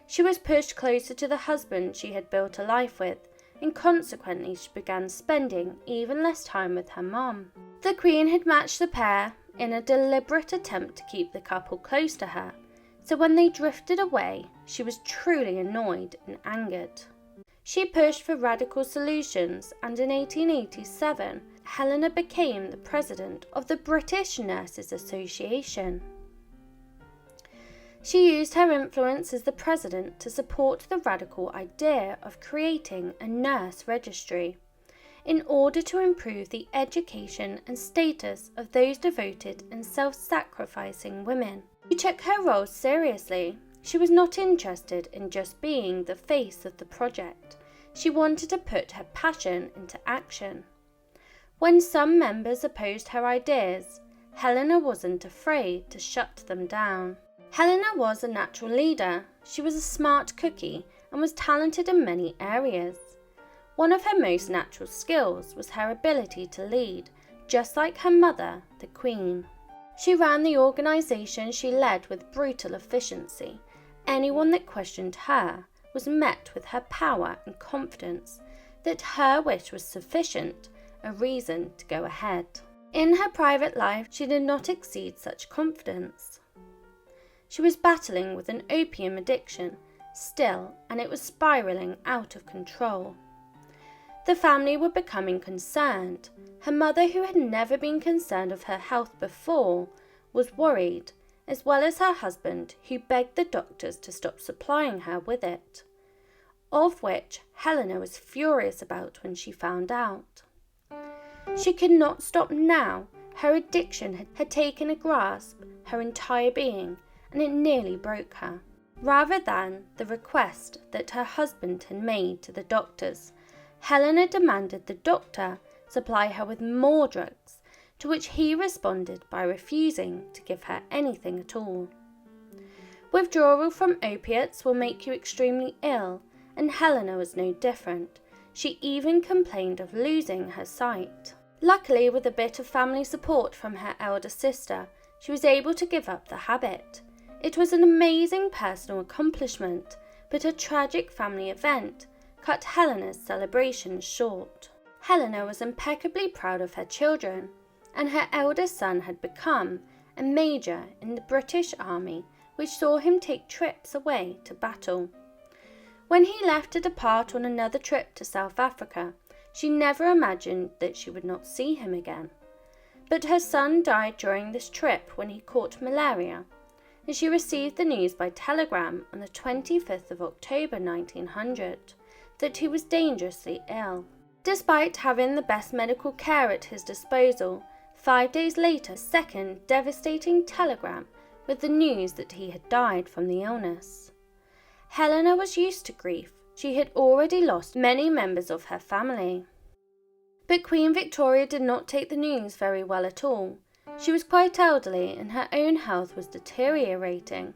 She was pushed closer to the husband she had built a life with, and consequently she began spending even less time with her mom. The Queen had matched the pair in a deliberate attempt to keep the couple close to her, so when they drifted away, she was truly annoyed and angered. She pushed for radical solutions, and in 1887, Helena became the president of the British Nurses Association. She used her influence as the president to support the radical idea of creating a nurse registry in order to improve the education and status of those devoted and self-sacrificing women. She took her role seriously. She was not interested in just being the face of the project. She wanted to put her passion into action. When some members opposed her ideas, Helena wasn't afraid to shut them down. Helena was a natural leader. She was a smart cookie and was talented in many areas. One of her most natural skills was her ability to lead, just like her mother, the Queen. She ran the organisation she led with brutal efficiency. Anyone that questioned her was met with her power and confidence that her wish was sufficient, a reason to go ahead. In her private life, she did not exceed such confidence. She was battling with an opium addiction still, and it was spiraling out of control. The family were becoming concerned. Her mother, who had never been concerned of her health before, was worried, as well as her husband, who begged the doctors to stop supplying her with it, of which Helena was furious about when she found out. She could not stop now. Her addiction had taken a grasp her entire being, and it nearly broke her. Rather than the request that her husband had made to the doctors, Helena demanded the doctor supply her with more drugs, to which he responded by refusing to give her anything at all. Withdrawal from opiates will make you extremely ill, and Helena was no different. She even complained of losing her sight. Luckily, with a bit of family support from her elder sister, she was able to give up the habit. It was an amazing personal accomplishment, but a tragic family event cut Helena's celebrations short. Helena was impeccably proud of her children, and her eldest son had become a major in the British Army, which saw him take trips away to battle. When he left to depart on another trip to South Africa, she never imagined that she would not see him again. But her son died during this trip when he caught malaria, and she received the news by telegram on the 25th of October 1900 that he was dangerously ill. Despite having the best medical care at his disposal, 5 days later, a second devastating telegram with the news that he had died from the illness. Helena was used to grief. She had already lost many members of her family. But Queen Victoria did not take the news very well at all. She was quite elderly and her own health was deteriorating.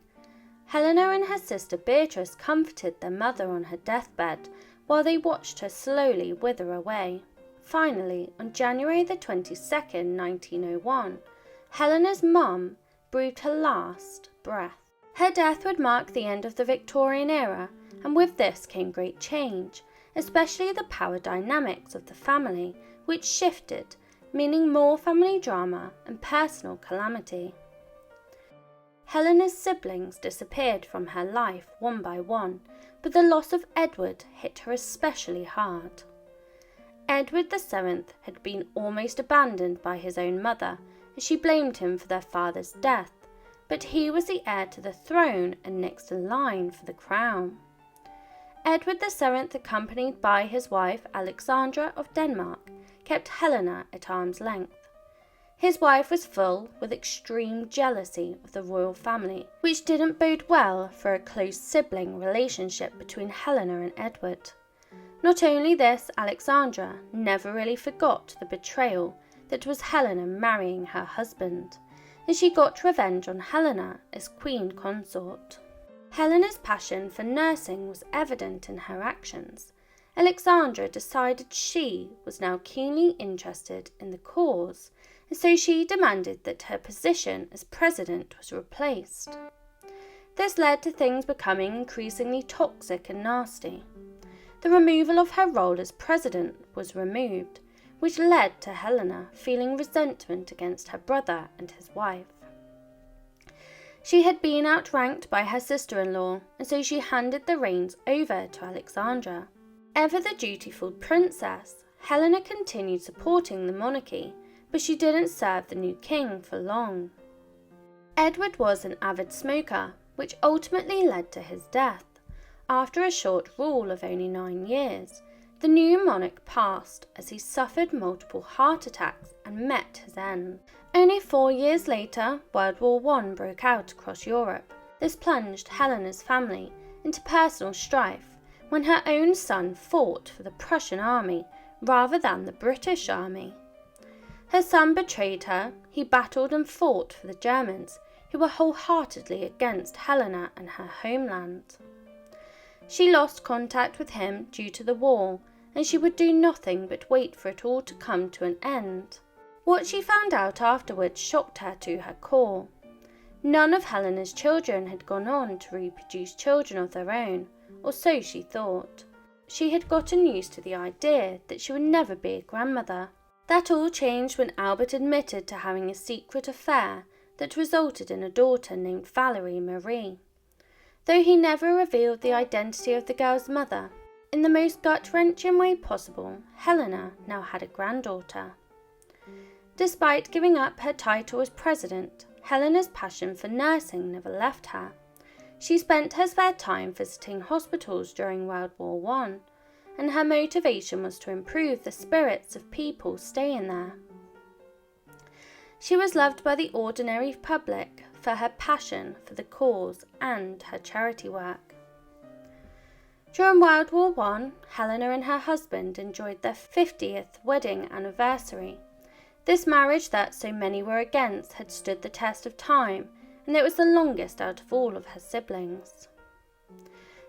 Helena and her sister Beatrice comforted their mother on her deathbed while they watched her slowly wither away. Finally, on January the 22nd, 1901, Helena's mum breathed her last breath. Her death would mark the end of the Victorian era, and with this came great change, especially the power dynamics of the family, which shifted, meaning more family drama and personal calamity. Helena's siblings disappeared from her life one by one, but the loss of Edward hit her especially hard. Edward VII had been almost abandoned by his own mother, as she blamed him for their father's death, but he was the heir to the throne and next in line for the crown. Edward VII, accompanied by his wife Alexandra of Denmark, kept Helena at arm's length. His wife was full with extreme jealousy of the royal family, which didn't bode well for a close sibling relationship between Helena and Edward. Not only this, Alexandra never really forgot the betrayal that was Helena marrying her husband, and she got revenge on Helena as queen consort. Helena's passion for nursing was evident in her actions. Alexandra decided she was now keenly interested in the cause, and so she demanded that her position as president was replaced. This led to things becoming increasingly toxic and nasty. The removal of her role as president was removed, which led to Helena feeling resentment against her brother and his wife. She had been outranked by her sister-in-law, and so she handed the reins over to Alexandra. Ever the dutiful princess, Helena continued supporting the monarchy, but she didn't serve the new king for long. Edward was an avid smoker, which ultimately led to his death. After a short rule of only 9 years, the new monarch passed as he suffered multiple heart attacks and met his end. Only 4 years later, World War I broke out across Europe. This plunged Helena's family into personal strife when her own son fought for the Prussian army rather than the British army. Her son betrayed her. He battled and fought for the Germans, who were wholeheartedly against Helena and her homeland. She lost contact with him due to the war, and she would do nothing but wait for it all to come to an end. What she found out afterwards shocked her to her core. None of Helena's children had gone on to reproduce children of their own, or so she thought. She had gotten used to the idea that she would never be a grandmother. That all changed when Albert admitted to having a secret affair that resulted in a daughter named Valerie Marie. Though he never revealed the identity of the girl's mother, in the most gut-wrenching way possible, Helena now had a granddaughter. Despite giving up her title as president, Helena's passion for nursing never left her. She spent her spare time visiting hospitals during World War I, and her motivation was to improve the spirits of people staying there. She was loved by the ordinary public for her passion for the cause and her charity work. During World War I, Helena and her husband enjoyed their 50th wedding anniversary. This marriage that so many were against had stood the test of time, and it was the longest out of all of her siblings.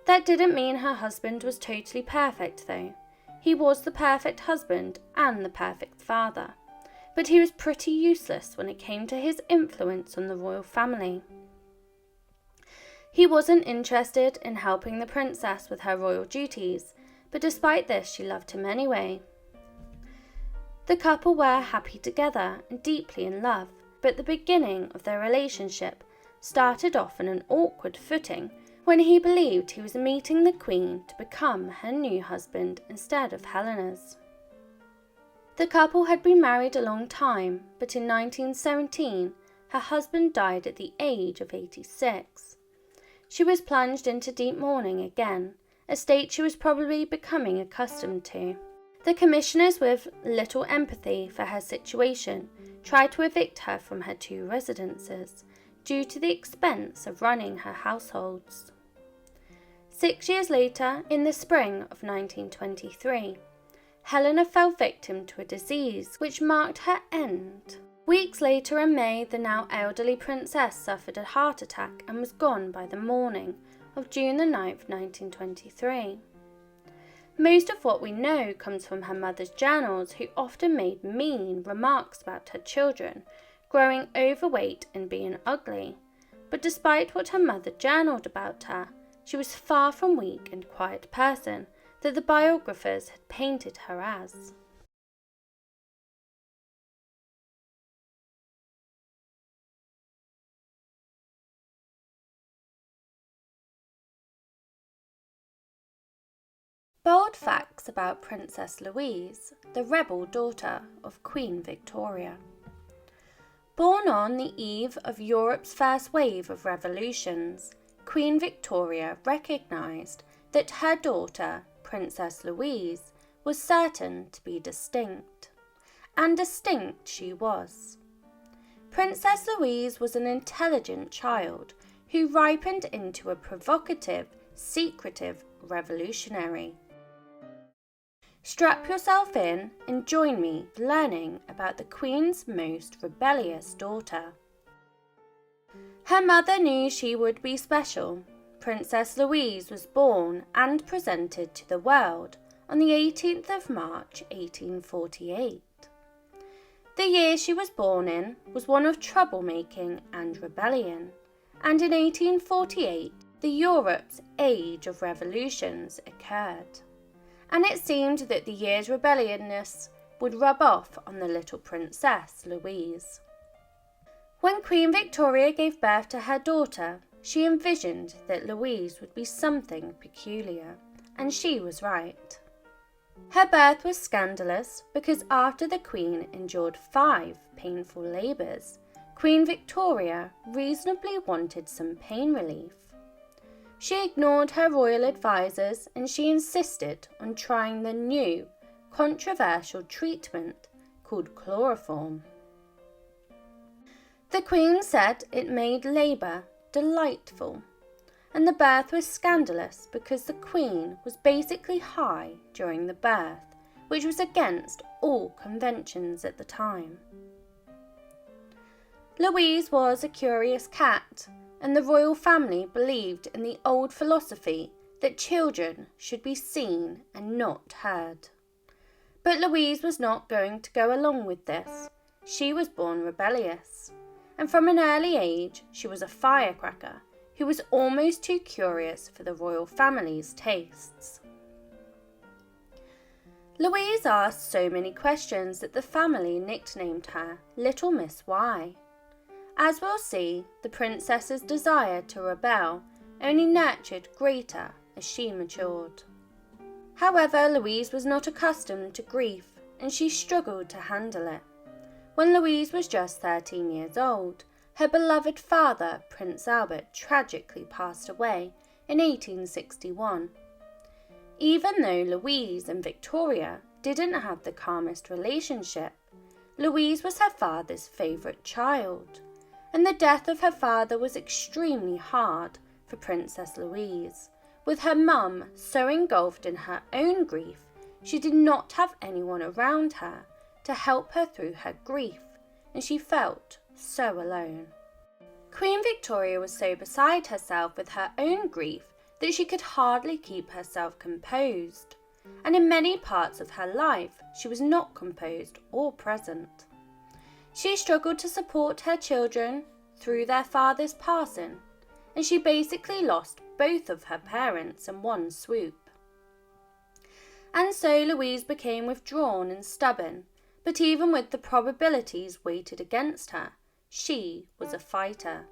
That didn't mean her husband was totally perfect, though. He was the perfect husband and the perfect father, but he was pretty useless when it came to his influence on the royal family. He wasn't interested in helping the princess with her royal duties, but despite this she loved him anyway. The couple were happy together and deeply in love, but the beginning of their relationship started off on an awkward footing when he believed he was meeting the Queen to become her new husband instead of Helena's. The couple had been married a long time, but in 1917 her husband died at the age of 86. She was plunged into deep mourning again, a state she was probably becoming accustomed to. The commissioners, with little empathy for her situation, tried to evict her from her 2 residences due to the expense of running her households. 6 years later, in the spring of 1923, Helena fell victim to a disease which marked her end. Weeks later in May, the now elderly princess suffered a heart attack and was gone by the morning of June the 9th, 1923. Most of what we know comes from her mother's journals, who often made mean remarks about her children growing overweight and being ugly. But despite what her mother journaled about her, she was far from weak and quiet person that the biographers had painted her as. Bold facts about Princess Louise, the rebel daughter of Queen Victoria. Born on the eve of Europe's first wave of revolutions, Queen Victoria recognised that her daughter, Princess Louise, was certain to be distinct. And distinct she was. Princess Louise was an intelligent child who ripened into a provocative, secretive revolutionary. Strap yourself in and join me learning about the Queen's most rebellious daughter. Her mother knew she would be special. Princess Louise was born and presented to the world on the 18th of March 1848. The year she was born in was one of troublemaking and rebellion, and in 1848 the Europe's age of revolutions occurred. And it seemed that the year's rebelliousness would rub off on the little Princess Louise. When Queen Victoria gave birth to her daughter, she envisioned that Louise would be something peculiar, and she was right. Her birth was scandalous because after the Queen endured 5 painful labours, Queen Victoria reasonably wanted some pain relief. She ignored her royal advisors and she insisted on trying the new, controversial treatment called chloroform. The Queen said it made labour delightful, and the birth was scandalous because the Queen was basically high during the birth, which was against all conventions at the time. Louise was a curious cat, and the royal family believed in the old philosophy that children should be seen and not heard. But Louise was not going to go along with this. She was born rebellious, and from an early age she was a firecracker who was almost too curious for the royal family's tastes. Louise asked so many questions that the family nicknamed her Little Miss Why. As we'll see, the princess's desire to rebel only nurtured greater as she matured. However, Louise was not accustomed to grief, and she struggled to handle it. When Louise was just 13 years old, her beloved father, Prince Albert, tragically passed away in 1861. Even though Louise and Victoria didn't have the calmest relationship, Louise was her father's favourite child, and the death of her father was extremely hard for Princess Louise. With her mum so engulfed in her own grief, she did not have anyone around her to help her through her grief, and she felt so alone. Queen Victoria was so beside herself with her own grief that she could hardly keep herself composed, and in many parts of her life she was not composed or present. She struggled to support her children through their father's passing, and she basically lost both of her parents in one swoop. And so Louise became withdrawn and stubborn, but even with the probabilities weighted against her, she was a fighter.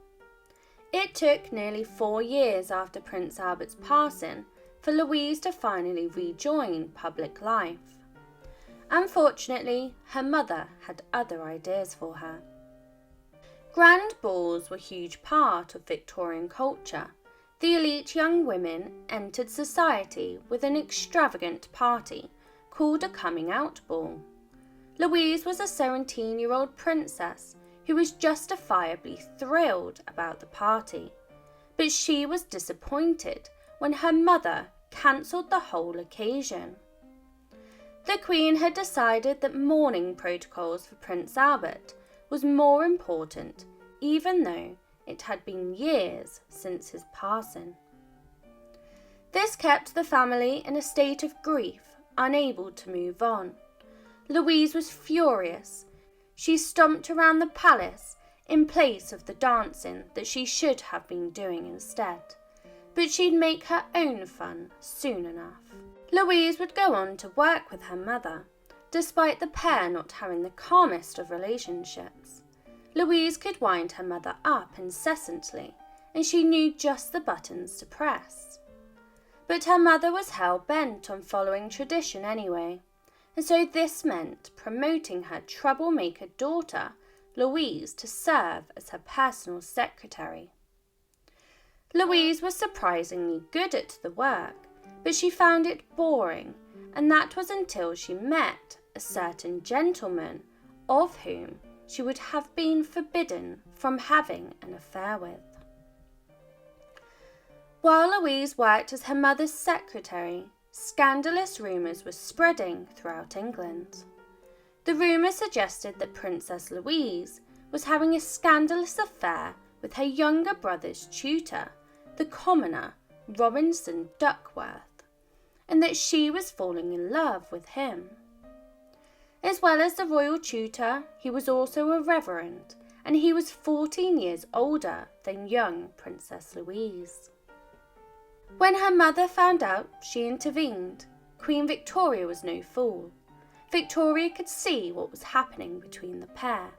It took nearly 4 years after Prince Albert's passing for Louise to finally rejoin public life. Unfortunately, her mother had other ideas for her. Grand balls were a huge part of Victorian culture. The elite young women entered society with an extravagant party called a coming-out ball. Louise was a 17-year-old princess who was justifiably thrilled about the party, but she was disappointed when her mother cancelled the whole occasion. The Queen had decided that mourning protocols for Prince Albert was more important, even though it had been years since his passing. This kept the family in a state of grief, unable to move on. Louise was furious. She stomped around the palace in place of the dancing that she should have been doing instead, but she'd make her own fun soon enough. Louise would go on to work with her mother, despite the pair not having the calmest of relationships. Louise could wind her mother up incessantly, and she knew just the buttons to press. But her mother was hell-bent on following tradition anyway, and so this meant promoting her troublemaker daughter, Louise, to serve as her personal secretary. Louise was surprisingly good at the work, but she found it boring, and that was until she met a certain gentleman of whom she would have been forbidden from having an affair with. While Louise worked as her mother's secretary, scandalous rumours were spreading throughout England. The rumour suggested that Princess Louise was having a scandalous affair with her younger brother's tutor, the commoner Robinson Duckworth, and that she was falling in love with him. As well as the royal tutor, he was also a reverend, and he was 14 years older than young Princess Louise. When her mother found out, she intervened. Queen Victoria was no fool. Victoria could see what was happening between the pair.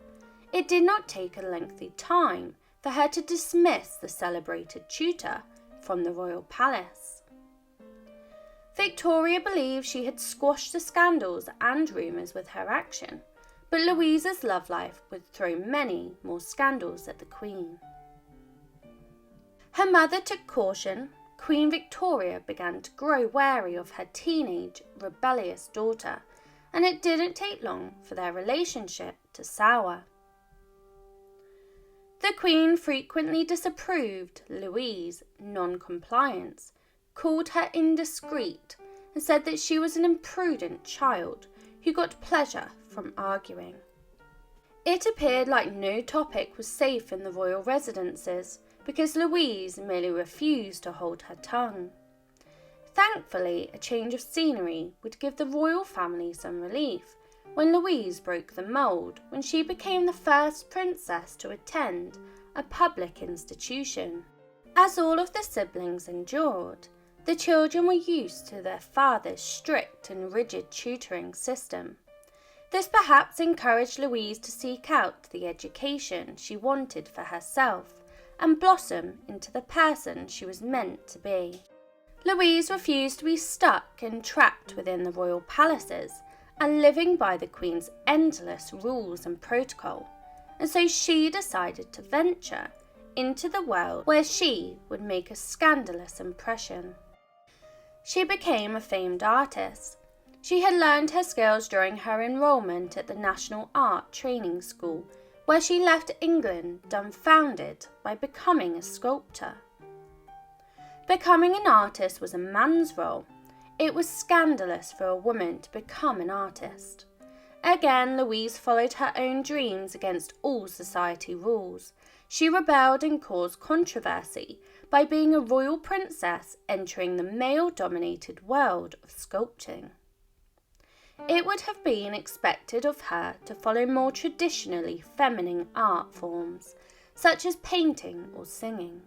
It did not take a lengthy time for her to dismiss the celebrated tutor from the royal palace. Victoria believed she had squashed the scandals and rumours with her action, but Louise's love life would throw many more scandals at the Queen. Her mother took caution. Queen Victoria began to grow wary of her teenage, rebellious daughter, and it didn't take long for their relationship to sour. The Queen frequently disapproved Louise's non-compliance, called her indiscreet, and said that she was an imprudent child who got pleasure from arguing. It appeared like no topic was safe in the royal residences, because Louise merely refused to hold her tongue. Thankfully, a change of scenery would give the royal family some relief when Louise broke the mould when she became the first princess to attend a public institution. As all of the siblings endured, the children were used to their father's strict and rigid tutoring system. This perhaps encouraged Louise to seek out the education she wanted for herself and blossom into the person she was meant to be. Louise refused to be stuck and trapped within the royal palaces and living by the Queen's endless rules and protocol, and so she decided to venture into the world where she would make a scandalous impression. She became a famed artist. She had learned her skills during her enrollment at the National Art Training School, where she left England dumbfounded by becoming a sculptor. Becoming an artist was a man's role. It was scandalous for a woman to become an artist. Again, Louise followed her own dreams against all society rules. She rebelled and caused controversy by being a royal princess entering the male-dominated world of sculpting. It would have been expected of her to follow more traditionally feminine art forms, such as painting or singing.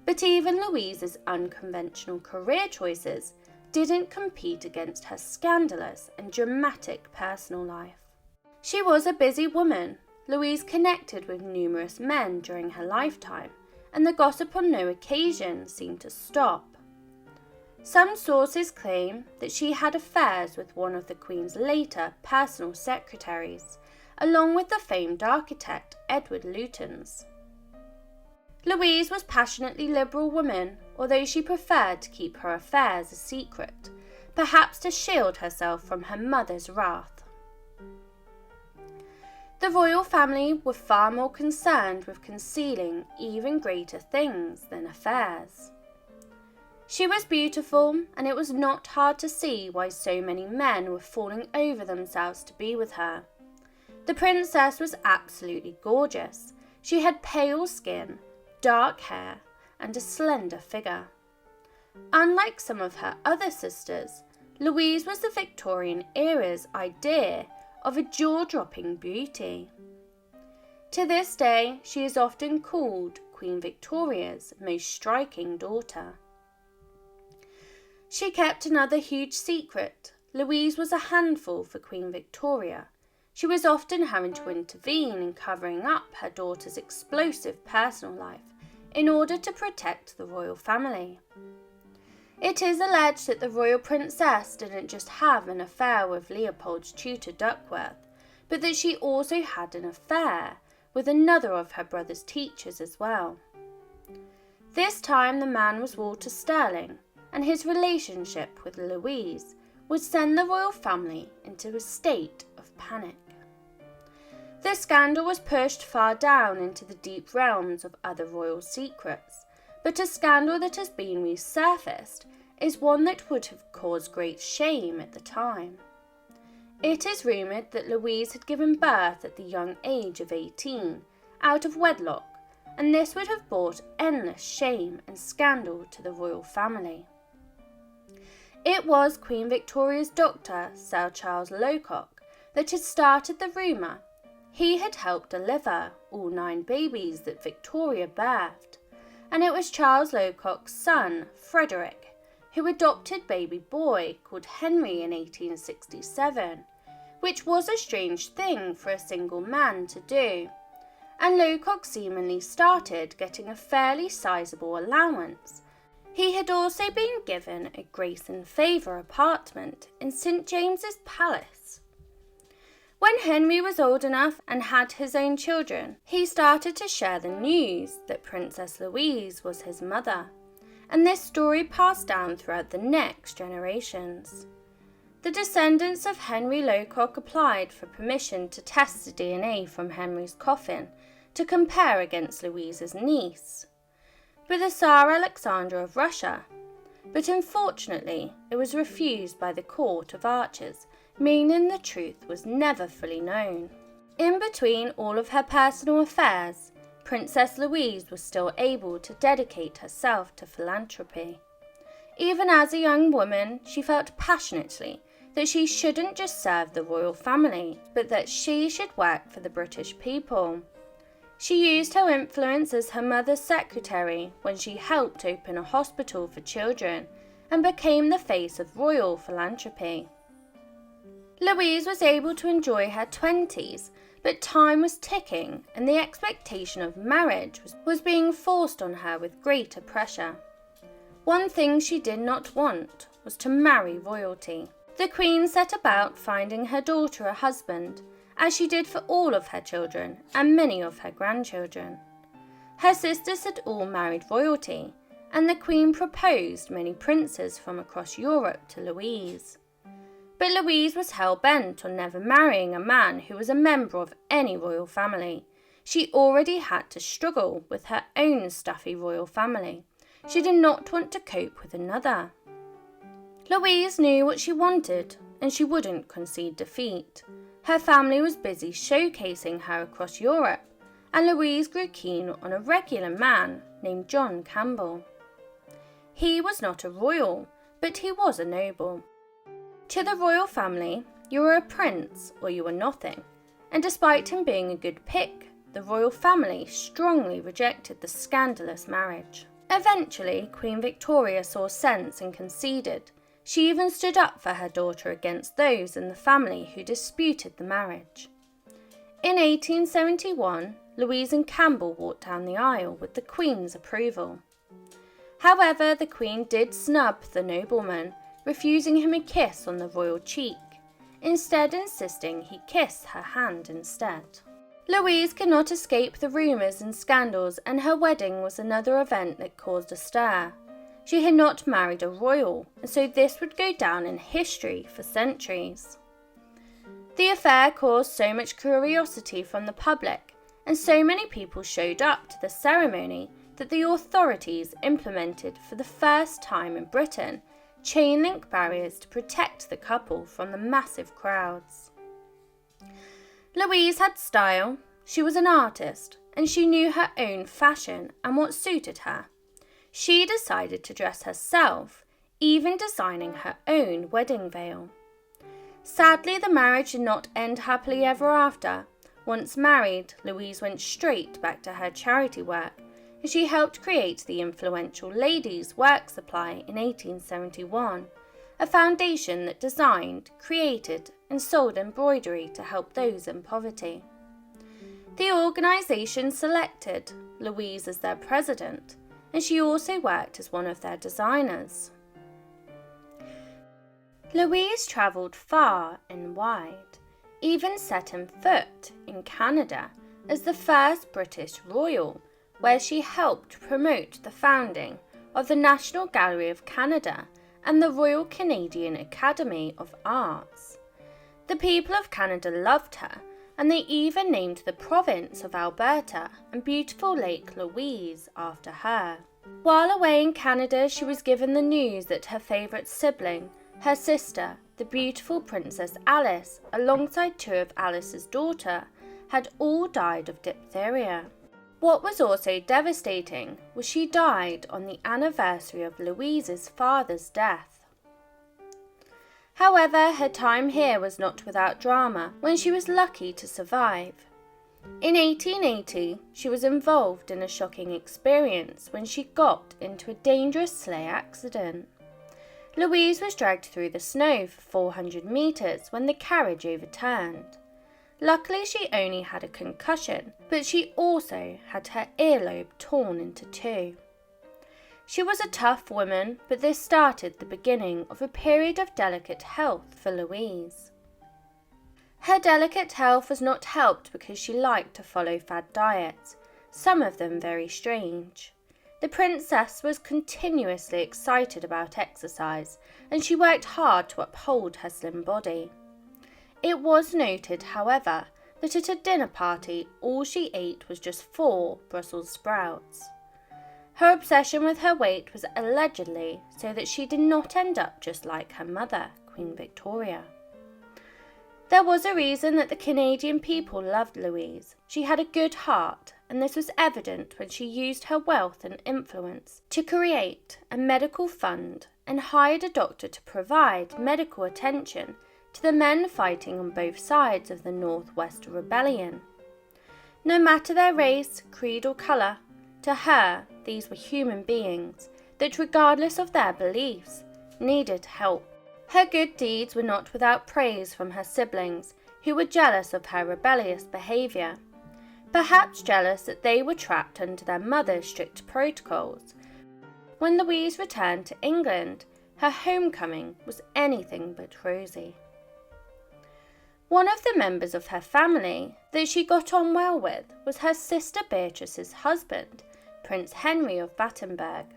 But even Louise's unconventional career choices didn't compete against her scandalous and dramatic personal life. She was a busy woman. Louise connected with numerous men during her lifetime, and the gossip on no occasion seemed to stop. Some sources claim that she had affairs with one of the Queen's later personal secretaries, along with the famed architect Edward Lutyens. Louise was a passionately liberal woman, although she preferred to keep her affairs a secret, perhaps to shield herself from her mother's wrath. The royal family were far more concerned with concealing even greater things than affairs. She was beautiful, and it was not hard to see why so many men were falling over themselves to be with her. The princess was absolutely gorgeous. She had pale skin, dark hair, and a slender figure. Unlike some of her other sisters, Louise was the Victorian era's idea of a jaw-dropping beauty. To this day, she is often called Queen Victoria's most striking daughter. She kept another huge secret. Louise was a handful for Queen Victoria. She was often having to intervene in covering up her daughter's explosive personal life in order to protect the royal family. It is alleged that the royal princess didn't just have an affair with Leopold's tutor Duckworth, but that she also had an affair with another of her brother's teachers as well. This time the man was Walter Stirling, and his relationship with Louise would send the royal family into a state of panic. The scandal was pushed far down into the deep realms of other royal secrets, but a scandal that has been resurfaced is one that would have caused great shame at the time. It is rumoured that Louise had given birth at the young age of 18, out of wedlock, and this would have brought endless shame and scandal to the royal family. It was Queen Victoria's doctor, Sir Charles Locock, that had started the rumour. He had helped deliver all 9 babies that Victoria birthed, and it was Charles Locock's son, Frederick, who adopted baby boy called Henry in 1867, which was a strange thing for a single man to do, and Locock seemingly started getting a fairly sizable allowance. He had also been given a grace and favour apartment in St James's Palace. When Henry was old enough and had his own children, he started to share the news that Princess Louise was his mother, and this story passed down throughout the next generations. The descendants of Henry Locock applied for permission to test the DNA from Henry's coffin to compare against Louise's niece, with the Tsar Alexander of Russia, but unfortunately it was refused by the court of archers, meaning the truth was never fully known. In between all of her personal affairs, Princess Louise was still able to dedicate herself to philanthropy. Even as a young woman, she felt passionately that she shouldn't just serve the royal family, but that she should work for the British people. She used her influence as her mother's secretary when she helped open a hospital for children and became the face of royal philanthropy. Louise was able to enjoy her 20s, but time was ticking and the expectation of marriage was being forced on her with greater pressure. One thing she did not want was to marry royalty. The Queen set about finding her daughter a husband, as she did for all of her children and many of her grandchildren. Her sisters had all married royalty, and the Queen proposed many princes from across Europe to Louise. But Louise was hell-bent on never marrying a man who was a member of any royal family. She already had to struggle with her own stuffy royal family. She did not want to cope with another. Louise knew what she wanted, and she wouldn't concede defeat. Her family was busy showcasing her across Europe, and Louise grew keen on a regular man named John Campbell. He was not a royal, but he was a noble. To the royal family, you were a prince or you were nothing, and despite him being a good pick, the royal family strongly rejected the scandalous marriage. Eventually, Queen Victoria saw sense and conceded. She even stood up for her daughter against those in the family who disputed the marriage. In 1871, Louise and Campbell walked down the aisle with the Queen's approval. However, the Queen did snub the nobleman, refusing him a kiss on the royal cheek, instead insisting he kiss her hand instead. Louise could not escape the rumours and scandals, and her wedding was another event that caused a stir. She had not married a royal, and so this would go down in history for centuries. The affair caused so much curiosity from the public, and so many people showed up to the ceremony that the authorities implemented for the first time in Britain chain-link barriers to protect the couple from the massive crowds. Louise had style, she was an artist, and she knew her own fashion and what suited her. She decided to dress herself, even designing her own wedding veil. Sadly, the marriage did not end happily ever after. Once married, Louise went straight back to her charity work, and she helped create the influential Ladies' Work Supply in 1871, a foundation that designed, created and sold embroidery to help those in poverty. The organisation selected Louise as their president, and she also worked as one of their designers. Louise travelled far and wide, even setting foot in Canada as the first British royal, where she helped promote the founding of the National Gallery of Canada and the Royal Canadian Academy of Arts. The people of Canada loved her, and they even named the province of Alberta and beautiful Lake Louise after her. While away in Canada, she was given the news that her favourite sibling, her sister, the beautiful Princess Alice, alongside two of Alice's daughters, had all died of diphtheria. What was also devastating was she died on the anniversary of Louise's father's death. However, her time here was not without drama when she was lucky to survive. In 1880, she was involved in a shocking experience when she got into a dangerous sleigh accident. Louise was dragged through the snow for 400 metres when the carriage overturned. Luckily, she only had a concussion, but she also had her earlobe torn into two. She was a tough woman, but this started the beginning of a period of delicate health for Louise. Her delicate health was not helped because she liked to follow fad diets, some of them very strange. The princess was continuously excited about exercise, and she worked hard to uphold her slim body. It was noted, however, that at a dinner party all she ate was just 4 Brussels sprouts. Her obsession with her weight was allegedly so that she did not end up just like her mother, Queen Victoria. There was a reason that the Canadian people loved Louise. She had a good heart, and this was evident when she used her wealth and influence to create a medical fund and hired a doctor to provide medical attention to the men fighting on both sides of the Northwest Rebellion. No matter their race, creed or colour, to her these were human beings that, regardless of their beliefs, needed help. Her good deeds were not without praise from her siblings, who were jealous of her rebellious behaviour. Perhaps jealous that they were trapped under their mother's strict protocols. When Louise returned to England, her homecoming was anything but rosy. One of the members of her family that she got on well with was her sister Beatrice's husband, Prince Henry of Battenberg,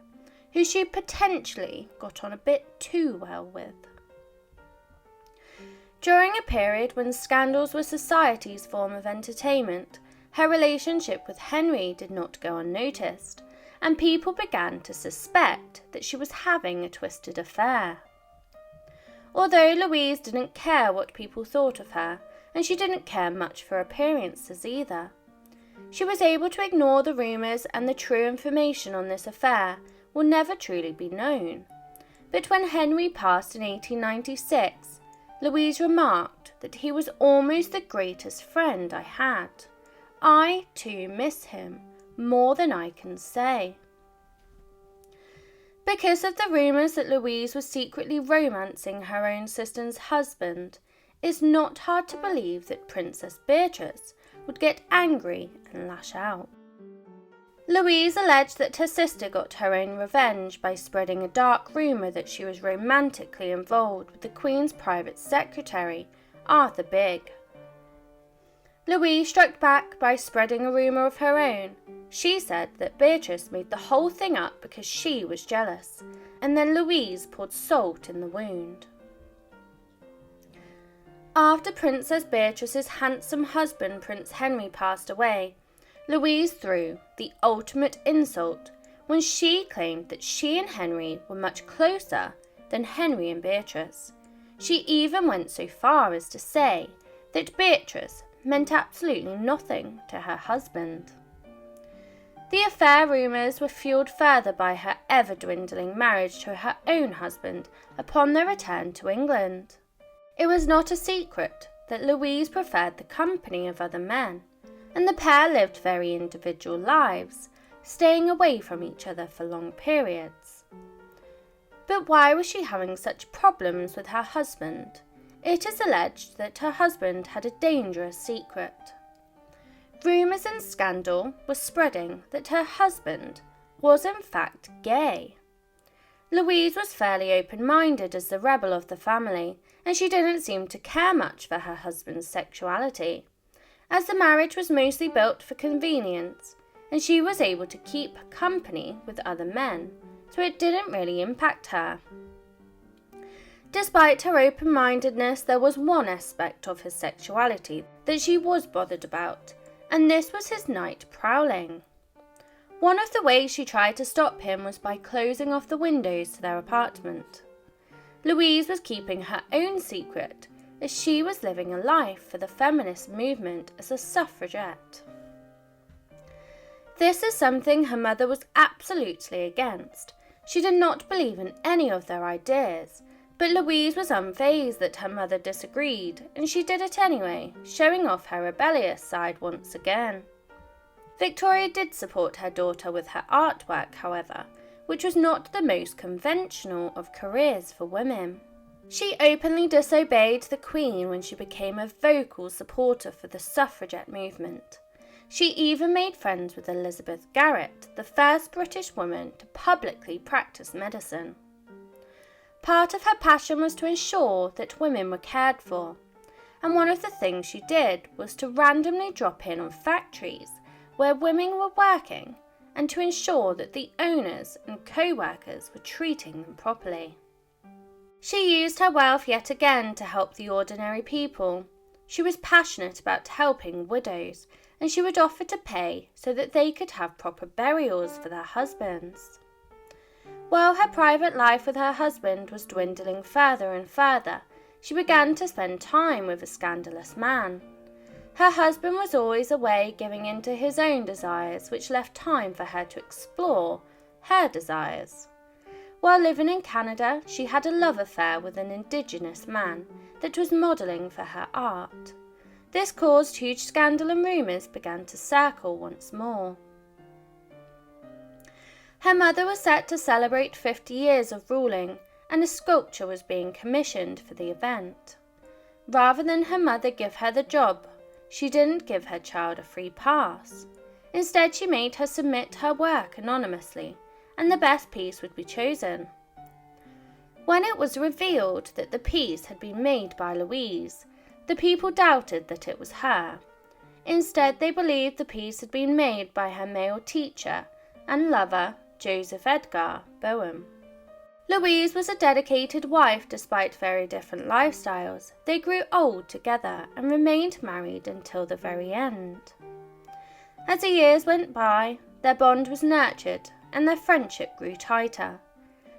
who she potentially got on a bit too well with. During a period when scandals were society's form of entertainment, her relationship with Henry did not go unnoticed, and people began to suspect that she was having a twisted affair. Although Louise didn't care what people thought of her, and she didn't care much for appearances either, she was able to ignore the rumours, and the true information on this affair will never truly be known. But when Henry passed in 1896, Louise remarked that he was almost the greatest friend I had. I too miss him, more than I can say. Because of the rumours that Louise was secretly romancing her own sister's husband, it's not hard to believe that Princess Beatrice would get angry and lash out. Louise alleged that her sister got her own revenge by spreading a dark rumour that she was romantically involved with the Queen's private secretary, Arthur Bigg. Louise struck back by spreading a rumour of her own. She said that Beatrice made the whole thing up because she was jealous, and then Louise poured salt in the wound. After Princess Beatrice's handsome husband Prince Henry passed away, Louise threw the ultimate insult when she claimed that she and Henry were much closer than Henry and Beatrice. She even went so far as to say that Beatrice meant absolutely nothing to her husband. The affair rumours were fuelled further by her ever-dwindling marriage to her own husband upon their return to England. It was not a secret that Louise preferred the company of other men, and the pair lived very individual lives, staying away from each other for long periods. But why was she having such problems with her husband? It is alleged that her husband had a dangerous secret. Rumours and scandal were spreading that her husband was in fact gay. Louise was fairly open-minded as the rebel of the family, and she didn't seem to care much for her husband's sexuality, as the marriage was mostly built for convenience, and she was able to keep company with other men, so it didn't really impact her. Despite her open-mindedness, there was one aspect of his sexuality that she was bothered about, and this was his night prowling. One of the ways she tried to stop him was by closing off the windows to their apartment. Louise was keeping her own secret, as she was living a life for the feminist movement as a suffragette. This is something her mother was absolutely against. She did not believe in any of their ideas, but Louise was unfazed that her mother disagreed, and she did it anyway, showing off her rebellious side once again. Victoria did support her daughter with her artwork, however, which was not the most conventional of careers for women. She openly disobeyed the Queen when she became a vocal supporter for the suffragette movement. She even made friends with Elizabeth Garrett, the first British woman to publicly practice medicine. Part of her passion was to ensure that women were cared for, and one of the things she did was to randomly drop in on factories where women were working and to ensure that the owners and co-workers were treating them properly. She used her wealth yet again to help the ordinary people. She was passionate about helping widows, and she would offer to pay so that they could have proper burials for their husbands. While her private life with her husband was dwindling further and further, she began to spend time with a scandalous man. Her husband was always away giving in to his own desires, which left time for her to explore her desires. While living in Canada, she had a love affair with an Indigenous man that was modelling for her art. This caused huge scandal, and rumours began to circle once more. Her mother was set to celebrate 50 years of ruling, and a sculpture was being commissioned for the event. Rather than her mother give her the job, she didn't give her child a free pass. Instead, she made her submit her work anonymously, and the best piece would be chosen. When it was revealed that the piece had been made by Louise, the people doubted that it was her. Instead, they believed the piece had been made by her male teacher and lover, Joseph Edgar Boehm. Louise was a dedicated wife despite very different lifestyles. They grew old together and remained married until the very end. As the years went by, their bond was nurtured and their friendship grew tighter.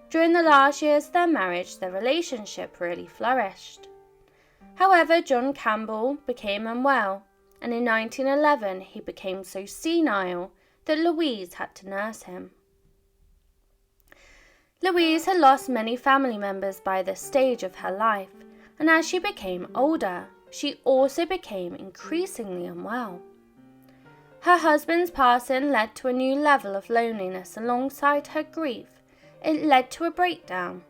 During the last years of their marriage, their relationship really flourished. However, John Campbell became unwell, and in 1911 he became so senile that Louise had to nurse him. Louise had lost many family members by this stage of her life, and as she became older, she also became increasingly unwell. Her husband's passing led to a new level of loneliness alongside her grief. It led to a breakdown.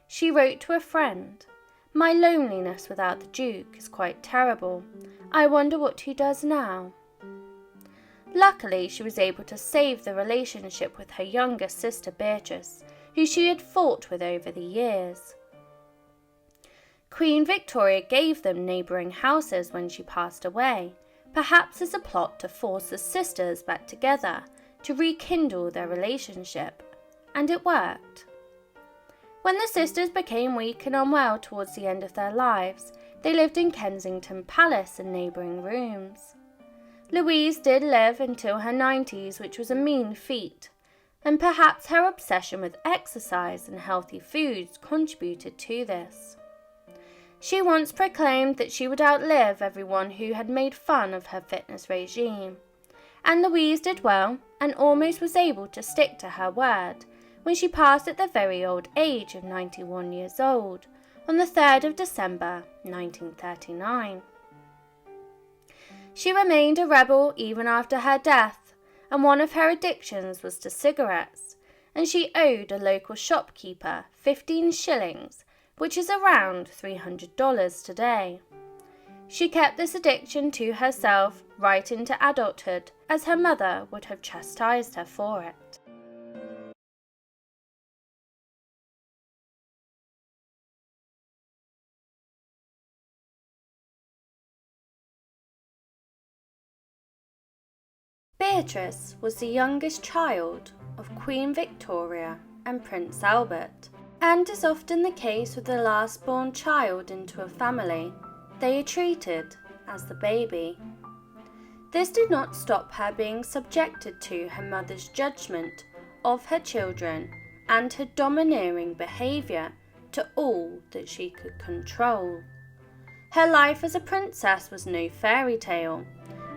She wrote to a friend, "My loneliness without the Duke is quite terrible. I wonder what he does now." Luckily, she was able to save the relationship with her younger sister Beatrice, who she had fought with over the years. Queen Victoria gave them neighbouring houses when she passed away, perhaps as a plot to force the sisters back together to rekindle their relationship, and it worked. When the sisters became weak and unwell towards the end of their lives, they lived in Kensington Palace in neighbouring rooms. Louise did live until her 90s, which was a mean feat, and perhaps her obsession with exercise and healthy foods contributed to this. She once proclaimed that she would outlive everyone who had made fun of her fitness regime, and Louise did well and almost was able to stick to her word when she passed at the very old age of 91 years old on the 3rd of December 1939. She remained a rebel even after her death, and one of her addictions was to cigarettes, and she owed a local shopkeeper 15 shillings, which is around $300 today. She kept this addiction to herself right into adulthood, as her mother would have chastised her for it. Beatrice was the youngest child of Queen Victoria and Prince Albert, and as often the case with the last-born child into a family, they are treated as the baby. This did not stop her being subjected to her mother's judgment of her children and her domineering behaviour to all that she could control. Her life as a princess was no fairy tale,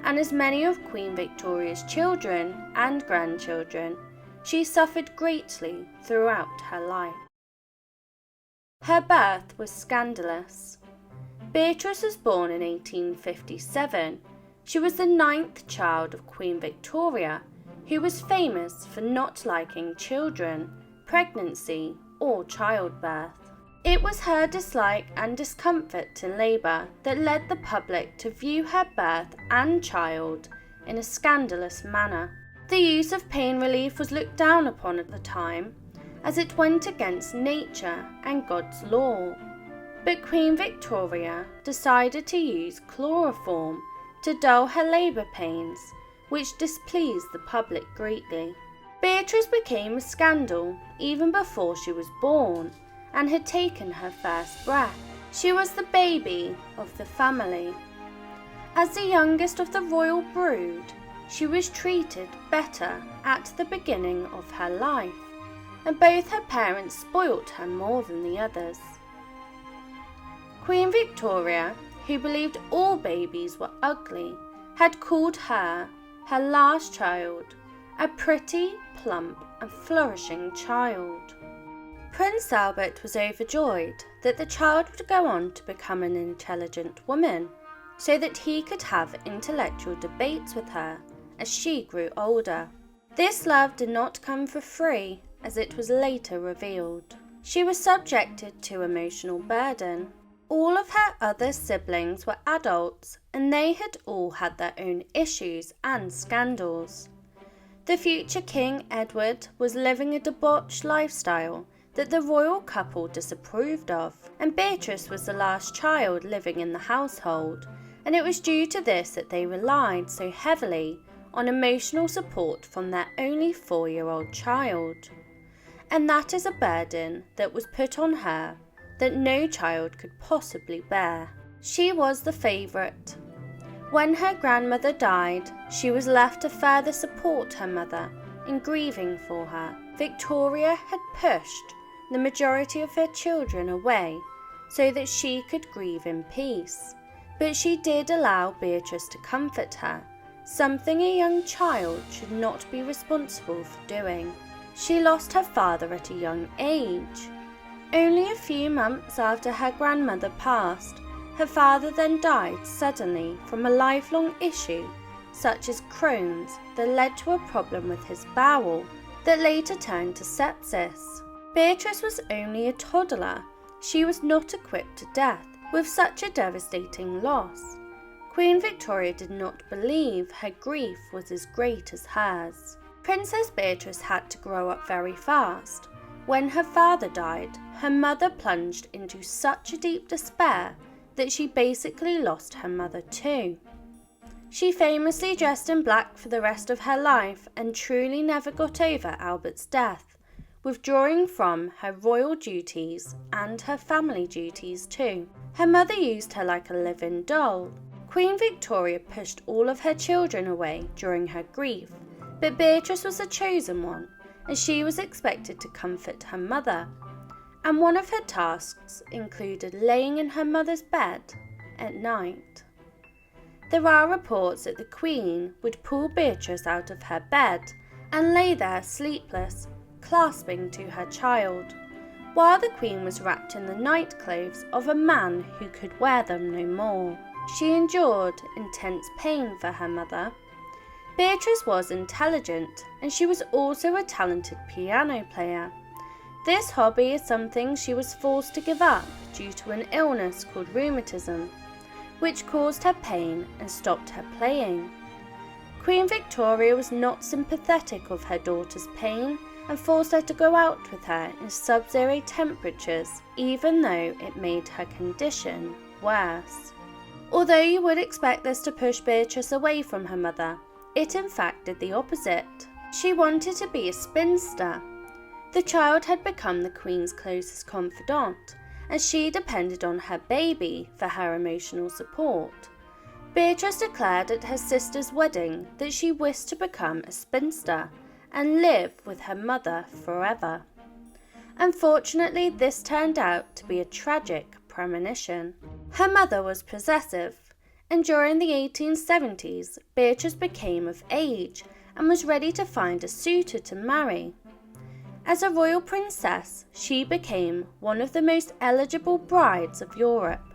and as many of Queen Victoria's children and grandchildren, she suffered greatly throughout her life. Her birth was scandalous. Beatrice was born in 1857. She was the 9th child of Queen Victoria, who was famous for not liking children, pregnancy, or childbirth. It was her dislike and discomfort in labour that led the public to view her birth and child in a scandalous manner. The use of pain relief was looked down upon at the time, as it went against nature and God's law. But Queen Victoria decided to use chloroform to dull her labour pains, which displeased the public greatly. Beatrice became a scandal even before she was born and had taken her first breath. She was the baby of the family. As the youngest of the royal brood, she was treated better at the beginning of her life, and both her parents spoilt her more than the others. Queen Victoria, who believed all babies were ugly, had called her last child, a pretty, plump and flourishing child. Prince Albert was overjoyed that the child would go on to become an intelligent woman, so that he could have intellectual debates with her as she grew older. This love did not come for free, as it was later revealed. She was subjected to emotional burden. All of her other siblings were adults, and they had all had their own issues and scandals. The future King Edward was living a debauched lifestyle that the royal couple disapproved of, and Beatrice was the last child living in the household, and it was due to this that they relied so heavily on emotional support from their only 4-year-old child. And that is a burden that was put on her that no child could possibly bear. She was the favourite. When her grandmother died, she was left to further support her mother in grieving for her. Victoria had pushed the majority of her children away so that she could grieve in peace, but she did allow Beatrice to comfort her, something a young child should not be responsible for doing. She lost her father at a young age. Only a few months after her grandmother passed, her father then died suddenly from a lifelong issue such as Crohn's that led to a problem with his bowel that later turned to sepsis. Beatrice was only a toddler. She was not equipped to death with such a devastating loss. Queen Victoria did not believe her grief was as great as hers. Princess Beatrice had to grow up very fast. When her father died, her mother plunged into such a deep despair that she basically lost her mother too. She famously dressed in black for the rest of her life and truly never got over Albert's death, withdrawing from her royal duties and her family duties too. Her mother used her like a live-in doll. Queen Victoria pushed all of her children away during her grief, but Beatrice was the chosen one, and she was expected to comfort her mother, and one of her tasks included laying in her mother's bed at night. There are reports that the Queen would pull Beatrice out of her bed and lay there sleepless, clasping to her child, while the Queen was wrapped in the night clothes of a man who could wear them no more. She endured intense pain for her mother. Beatrice was intelligent, and she was also a talented piano player. This hobby is something she was forced to give up due to an illness called rheumatism, which caused her pain and stopped her playing. Queen Victoria was not sympathetic of her daughter's pain and forced her to go out with her in sub-zero temperatures, even though it made her condition worse. Although you would expect this to push Beatrice away from her mother, it in fact did the opposite. She wanted to be a spinster. The child had become the Queen's closest confidant, and she depended on her baby for her emotional support. Beatrice declared at her sister's wedding that she wished to become a spinster and live with her mother forever. Unfortunately, this turned out to be a tragic premonition. Her mother was possessive, and during the 1870s, Beatrice became of age and was ready to find a suitor to marry. As a royal princess, she became one of the most eligible brides of Europe.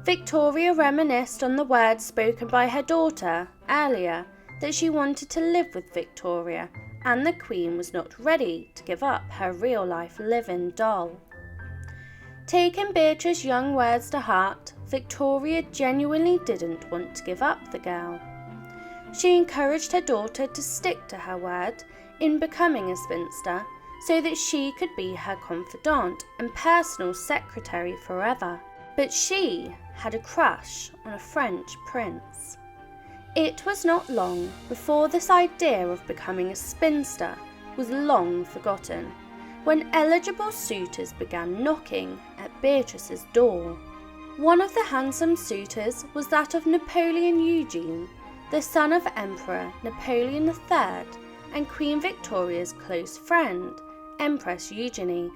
Victoria reminisced on the words spoken by her daughter earlier that she wanted to live with Victoria, and the Queen was not ready to give up her real-life live-in doll. Taking Beatrice's young words to heart, Victoria genuinely didn't want to give up the girl. She encouraged her daughter to stick to her word in becoming a spinster so that she could be her confidant and personal secretary forever. But she had a crush on a French prince. It was not long before this idea of becoming a spinster was long forgotten, when eligible suitors began knocking at Beatrice's door. One of the handsome suitors was that of Napoleon Eugene, the son of Emperor Napoleon III and Queen Victoria's close friend, Empress Eugenie.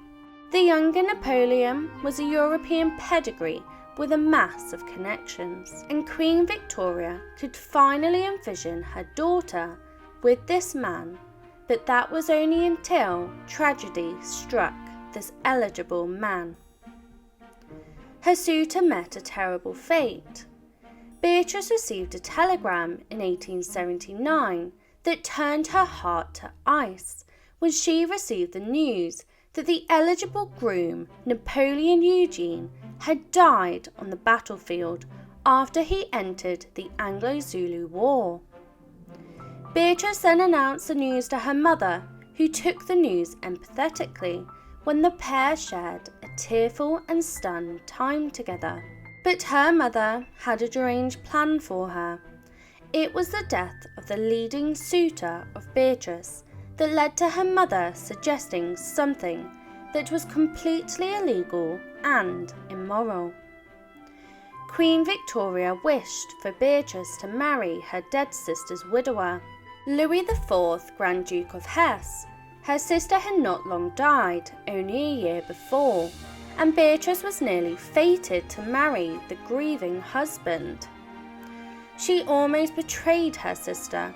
The younger Napoleon was a European pedigree with a mass of connections, and Queen Victoria could finally envision her daughter with this man, but that was only until tragedy struck this eligible man. Her suitor met a terrible fate. Beatrice received a telegram in 1879 that turned her heart to ice when she received the news that the eligible groom, Napoleon Eugene, had died on the battlefield after he entered the Anglo-Zulu War. Beatrice then announced the news to her mother, who took the news empathetically when the pair shared a tearful and stunned time together. But her mother had a deranged plan for her. It was the death of the leading suitor of Beatrice that led to her mother suggesting something that was completely illegal and immoral. Queen Victoria wished for Beatrice to marry her dead sister's widower, Louis IV, Grand Duke of Hesse. Her sister had not long died, only a year before, and Beatrice was nearly fated to marry the grieving husband. She almost betrayed her sister,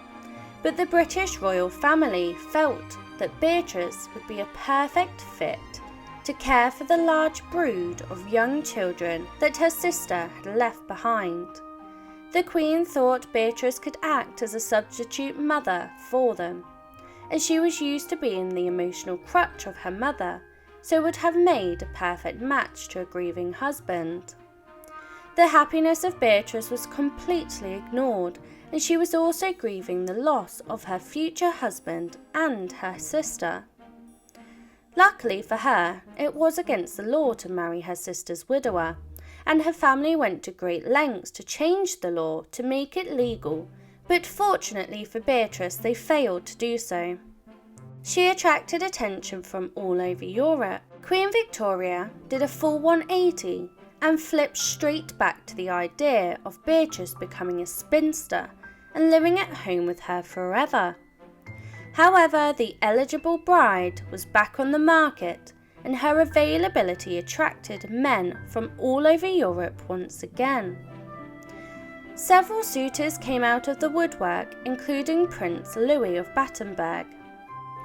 but the British royal family felt that Beatrice would be a perfect fit to care for the large brood of young children that her sister had left behind. The Queen thought Beatrice could act as a substitute mother for them, as she was used to being the emotional crutch of her mother, so would have made a perfect match to a grieving husband. The happiness of Beatrice was completely ignored, and she was also grieving the loss of her future husband and her sister. Luckily for her, it was against the law to marry her sister's widower, and her family went to great lengths to change the law to make it legal, but fortunately for Beatrice, they failed to do so. She attracted attention from all over Europe. Queen Victoria did a full 180 and flipped straight back to the idea of Beatrice becoming a spinster and living at home with her forever. However, the eligible bride was back on the market, and her availability attracted men from all over Europe once again. Several suitors came out of the woodwork, including Prince Louis of Battenberg.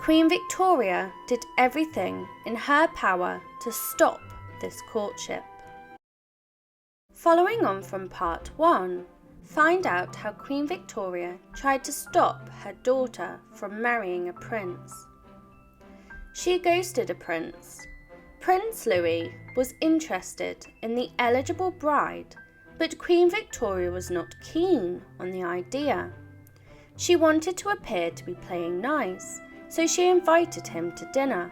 Queen Victoria did everything in her power to stop this courtship. Following on from part 1, find out how Queen Victoria tried to stop her daughter from marrying a prince. She ghosted a prince. Prince Louis was interested in the eligible bride, but Queen Victoria was not keen on the idea. She wanted to appear to be playing nice, so she invited him to dinner.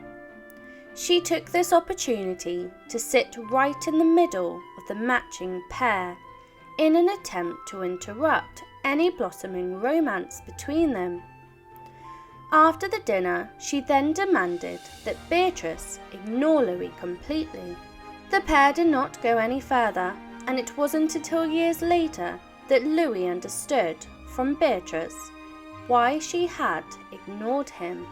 She took this opportunity to sit right in the middle of the matching pair in an attempt to interrupt any blossoming romance between them. After the dinner, she then demanded that Beatrice ignore Louis completely. The pair did not go any further, and it wasn't until years later that Louis understood from Beatrice why she had ignored him.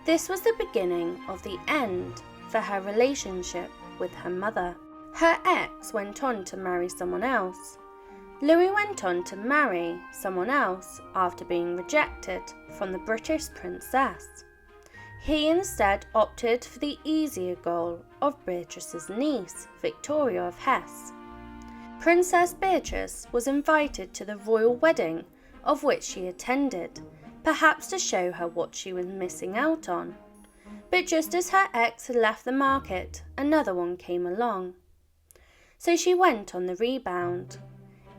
This was the beginning of the end for her relationship with her mother. Her ex went on to marry someone else. Louis went on to marry someone else after being rejected from the British princess. He instead opted for the easier goal of Beatrice's niece, Victoria of Hesse. Princess Beatrice was invited to the royal wedding, of which she attended, perhaps to show her what she was missing out on. But just as her ex had left the market, another one came along. So she went on the rebound.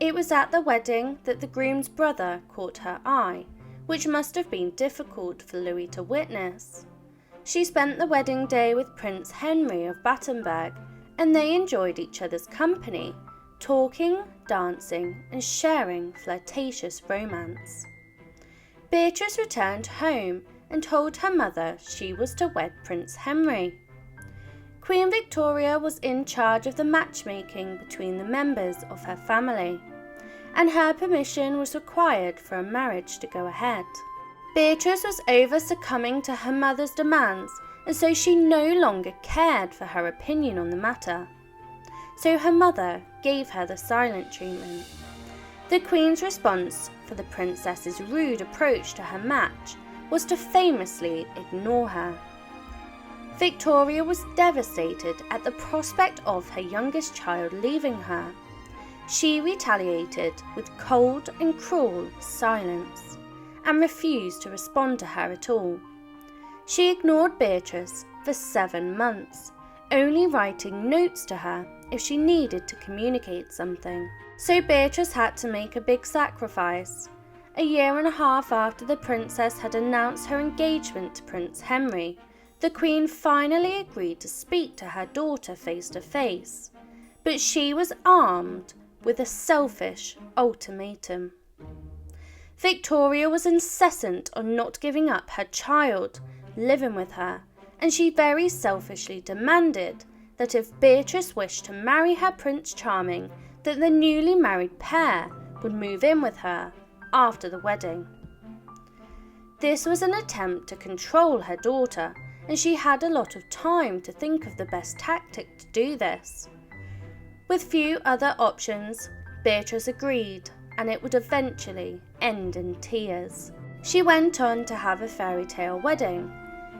It was at the wedding that the groom's brother caught her eye, which must have been difficult for Louis to witness. She spent the wedding day with Prince Henry of Battenberg, and they enjoyed each other's company, talking, dancing, and sharing flirtatious romance. Beatrice returned home and told her mother she was to wed Prince Henry. Queen Victoria was in charge of the matchmaking between the members of her family, and her permission was required for a marriage to go ahead. Beatrice was over succumbing to her mother's demands, and so she no longer cared for her opinion on the matter. So her mother gave her the silent treatment. The Queen's response for the princess's rude approach to her match was to famously ignore her. Victoria was devastated at the prospect of her youngest child leaving her. She retaliated with cold and cruel silence and refused to respond to her at all. She ignored Beatrice for 7 months, only writing notes to her if she needed to communicate something. So Beatrice had to make a big sacrifice. A year and a half after the princess had announced her engagement to Prince Henry, the Queen finally agreed to speak to her daughter face to face. But she was armed with a selfish ultimatum. Victoria was insistent on not giving up her child living with her, and she very selfishly demanded that if Beatrice wished to marry her Prince Charming, that the newly married pair would move in with her after the wedding. This was an attempt to control her daughter, and she had a lot of time to think of the best tactic to do this. With few other options, Beatrice agreed, and it would eventually end in tears. She went on to have a fairy tale wedding,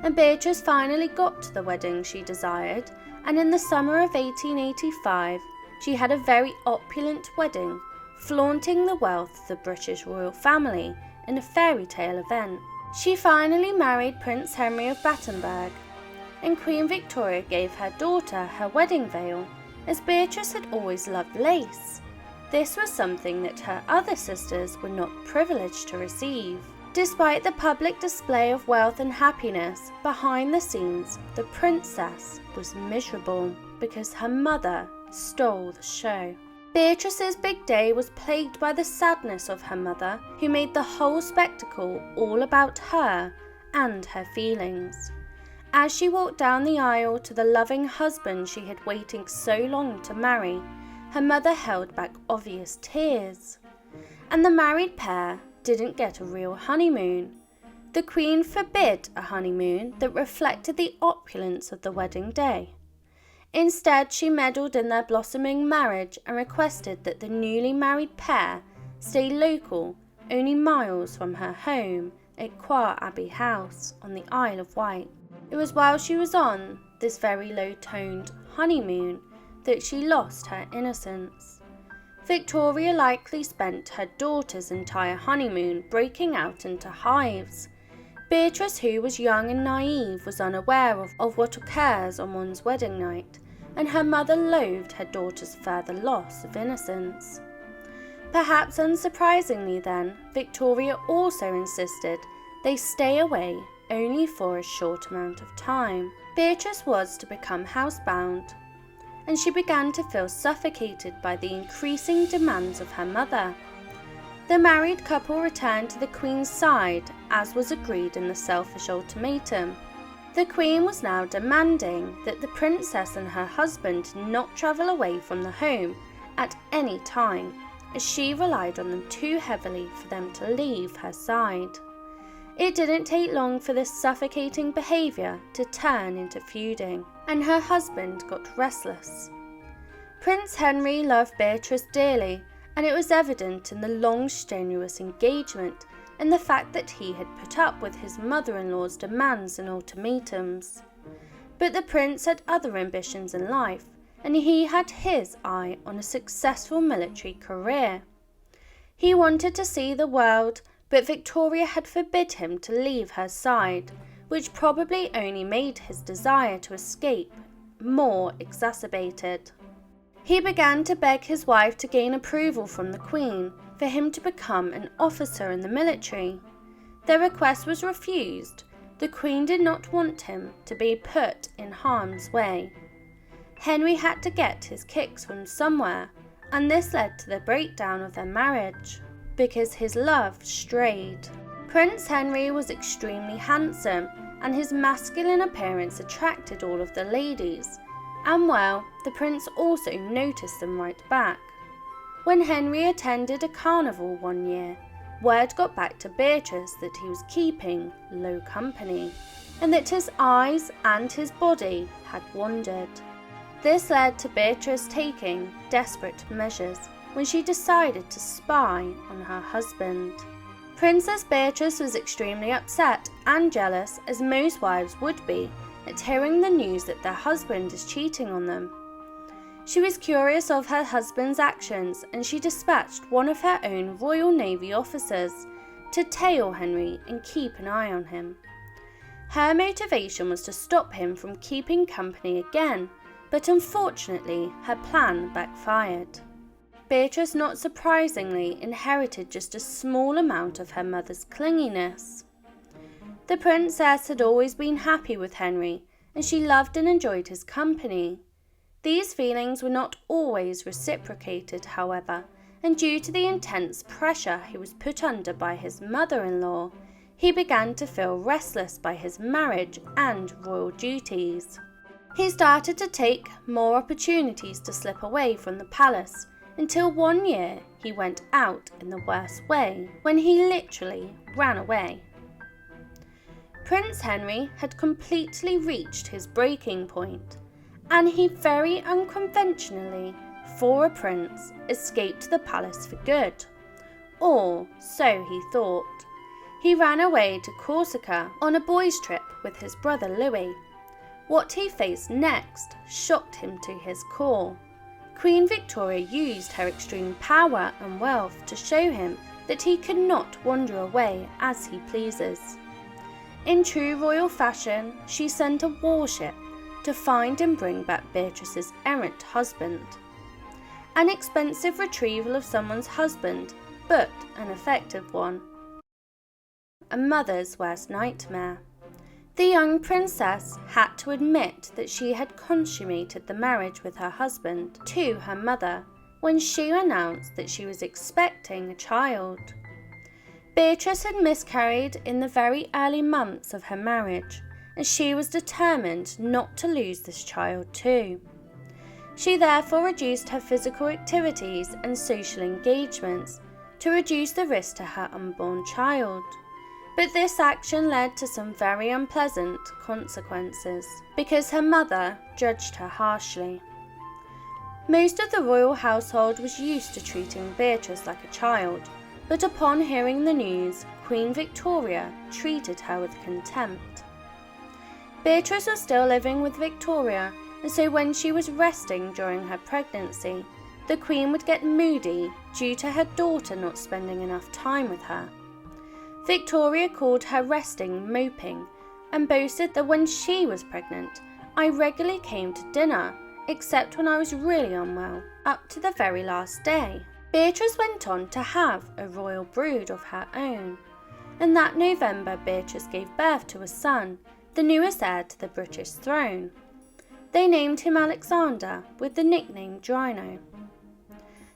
and Beatrice finally got to the wedding she desired, and in the summer of 1885, she had a very opulent wedding, flaunting the wealth of the British royal family in a fairy tale event. She finally married Prince Henry of Battenberg, and Queen Victoria gave her daughter her wedding veil, as Beatrice had always loved lace. This was something that her other sisters were not privileged to receive. Despite the public display of wealth and happiness, behind the scenes, the princess was miserable because her mother stole the show. Beatrice's big day was plagued by the sadness of her mother, who made the whole spectacle all about her and her feelings. As she walked down the aisle to the loving husband she had waited so long to marry, her mother held back obvious tears. And the married pair didn't get a real honeymoon. The Queen forbid a honeymoon that reflected the opulence of the wedding day. Instead, she meddled in their blossoming marriage and requested that the newly married pair stay local, only miles from her home at Qua Abbey House on the Isle of Wight. It was while she was on this very low-toned honeymoon that she lost her innocence. Victoria likely spent her daughter's entire honeymoon breaking out into hives. Beatrice, who was young and naive, was unaware of what occurs on one's wedding night, and her mother loathed her daughter's further loss of innocence. Perhaps unsurprisingly then, Victoria also insisted they stay away only for a short amount of time. Beatrice was to become housebound, and she began to feel suffocated by the increasing demands of her mother. The married couple returned to the Queen's side, as was agreed in the selfish ultimatum. The Queen was now demanding that the princess and her husband not travel away from the home at any time, as she relied on them too heavily for them to leave her side. It didn't take long for this suffocating behaviour to turn into feuding, and her husband got restless. Prince Henry loved Beatrice dearly, and it was evident in the long strenuous engagement and the fact that he had put up with his mother-in-law's demands and ultimatums. But the prince had other ambitions in life, and he had his eye on a successful military career. He wanted to see the world, but Victoria had forbid him to leave her side, which probably only made his desire to escape more exacerbated. He began to beg his wife to gain approval from the Queen for him to become an officer in the military. Their request was refused. The Queen did not want him to be put in harm's way. Henry had to get his kicks from somewhere, and this led to the breakdown of their marriage, because his love strayed. Prince Henry was extremely handsome, and his masculine appearance attracted all of the ladies, and well, the prince also noticed them right back. When Henry attended a carnival one year, word got back to Beatrice that he was keeping low company, and that his eyes and his body had wandered. This led to Beatrice taking desperate measures when she decided to spy on her husband. Princess Beatrice was extremely upset and jealous, as most wives would be, at hearing the news that their husband is cheating on them. She was curious of her husband's actions, and she dispatched one of her own Royal Navy officers to tail Henry and keep an eye on him. Her motivation was to stop him from keeping company again, but unfortunately her plan backfired. Beatrice, not surprisingly, inherited just a small amount of her mother's clinginess. The princess had always been happy with Henry, and she loved and enjoyed his company. These feelings were not always reciprocated, however, and due to the intense pressure he was put under by his mother-in-law, he began to feel restless by his marriage and royal duties. He started to take more opportunities to slip away from the palace, until one year he went out in the worst way, when he literally ran away. Prince Henry had completely reached his breaking point, and he very unconventionally, for a prince, escaped the palace for good. Or so he thought. He ran away to Corsica on a boys' trip with his brother Louis. What he faced next shocked him to his core. Queen Victoria used her extreme power and wealth to show him that he could not wander away as he pleases. In true royal fashion, she sent a warship to find and bring back Beatrice's errant husband. An expensive retrieval of someone's husband, but an effective one. A mother's worst nightmare. The young princess had to admit that she had consummated the marriage with her husband to her mother when she announced that she was expecting a child. Beatrice had miscarried in the very early months of her marriage, and she was determined not to lose this child too. She therefore reduced her physical activities and social engagements to reduce the risk to her unborn child. But this action led to some very unpleasant consequences, because her mother judged her harshly. Most of the royal household was used to treating Beatrice like a child, but upon hearing the news, Queen Victoria treated her with contempt. Beatrice was still living with Victoria, and so when she was resting during her pregnancy, the Queen would get moody due to her daughter not spending enough time with her. Victoria called her resting moping, and boasted that when she was pregnant, I regularly came to dinner, except when I was really unwell, up to the very last day. Beatrice went on to have a royal brood of her own, and that November Beatrice gave birth to a son, the newest heir to the British throne. They named him Alexander, with the nickname Drino.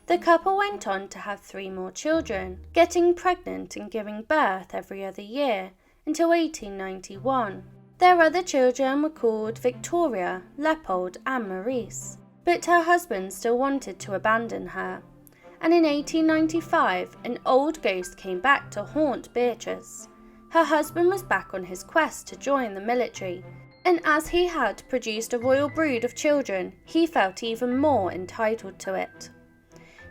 The couple went on to have 3 more children, getting pregnant and giving birth every other year until 1891. Their other children were called Victoria, Leopold and Maurice, but her husband still wanted to abandon her, and in 1895 an old ghost came back to haunt Beatrice. Her husband was back on his quest to join the military, and as he had produced a royal brood of children, he felt even more entitled to it.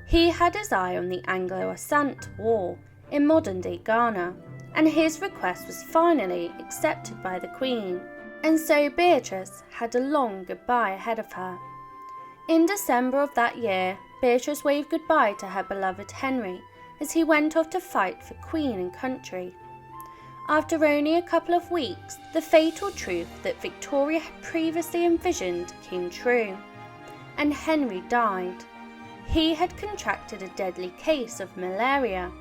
He had his eye on the Anglo-Asante War in modern-day Ghana, and his request was finally accepted by the Queen, and so Beatrice had a long goodbye ahead of her. In December of that year, Beatrice waved goodbye to her beloved Henry as he went off to fight for Queen and country. After only a couple of weeks, the fatal truth that Victoria had previously envisioned came true, and Henry died. He had contracted a deadly case of malaria.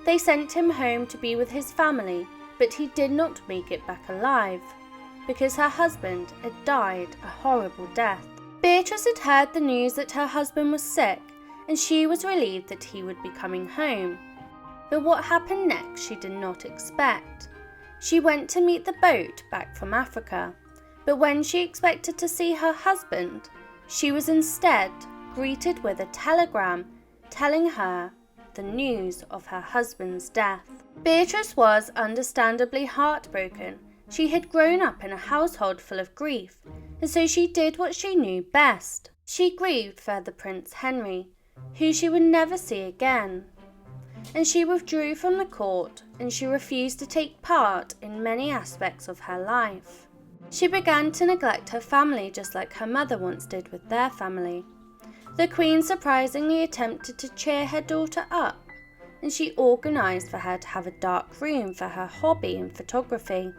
They sent him home to be with his family, but he did not make it back alive, because her husband had died a horrible death. Beatrice had heard the news that her husband was sick, and she was relieved that he would be coming home. But what happened next she did not expect. She went to meet the boat back from Africa, but when she expected to see her husband, she was instead greeted with a telegram telling her the news of her husband's death. Beatrice was understandably heartbroken. She had grown up in a household full of grief, and so she did what she knew best. She grieved for the Prince Henry, who she would never see again, and she withdrew from the court, and she refused to take part in many aspects of her life. She began to neglect her family just like her mother once did with their family. The Queen surprisingly attempted to cheer her daughter up, and she organised for her to have a dark room for her hobby in photography.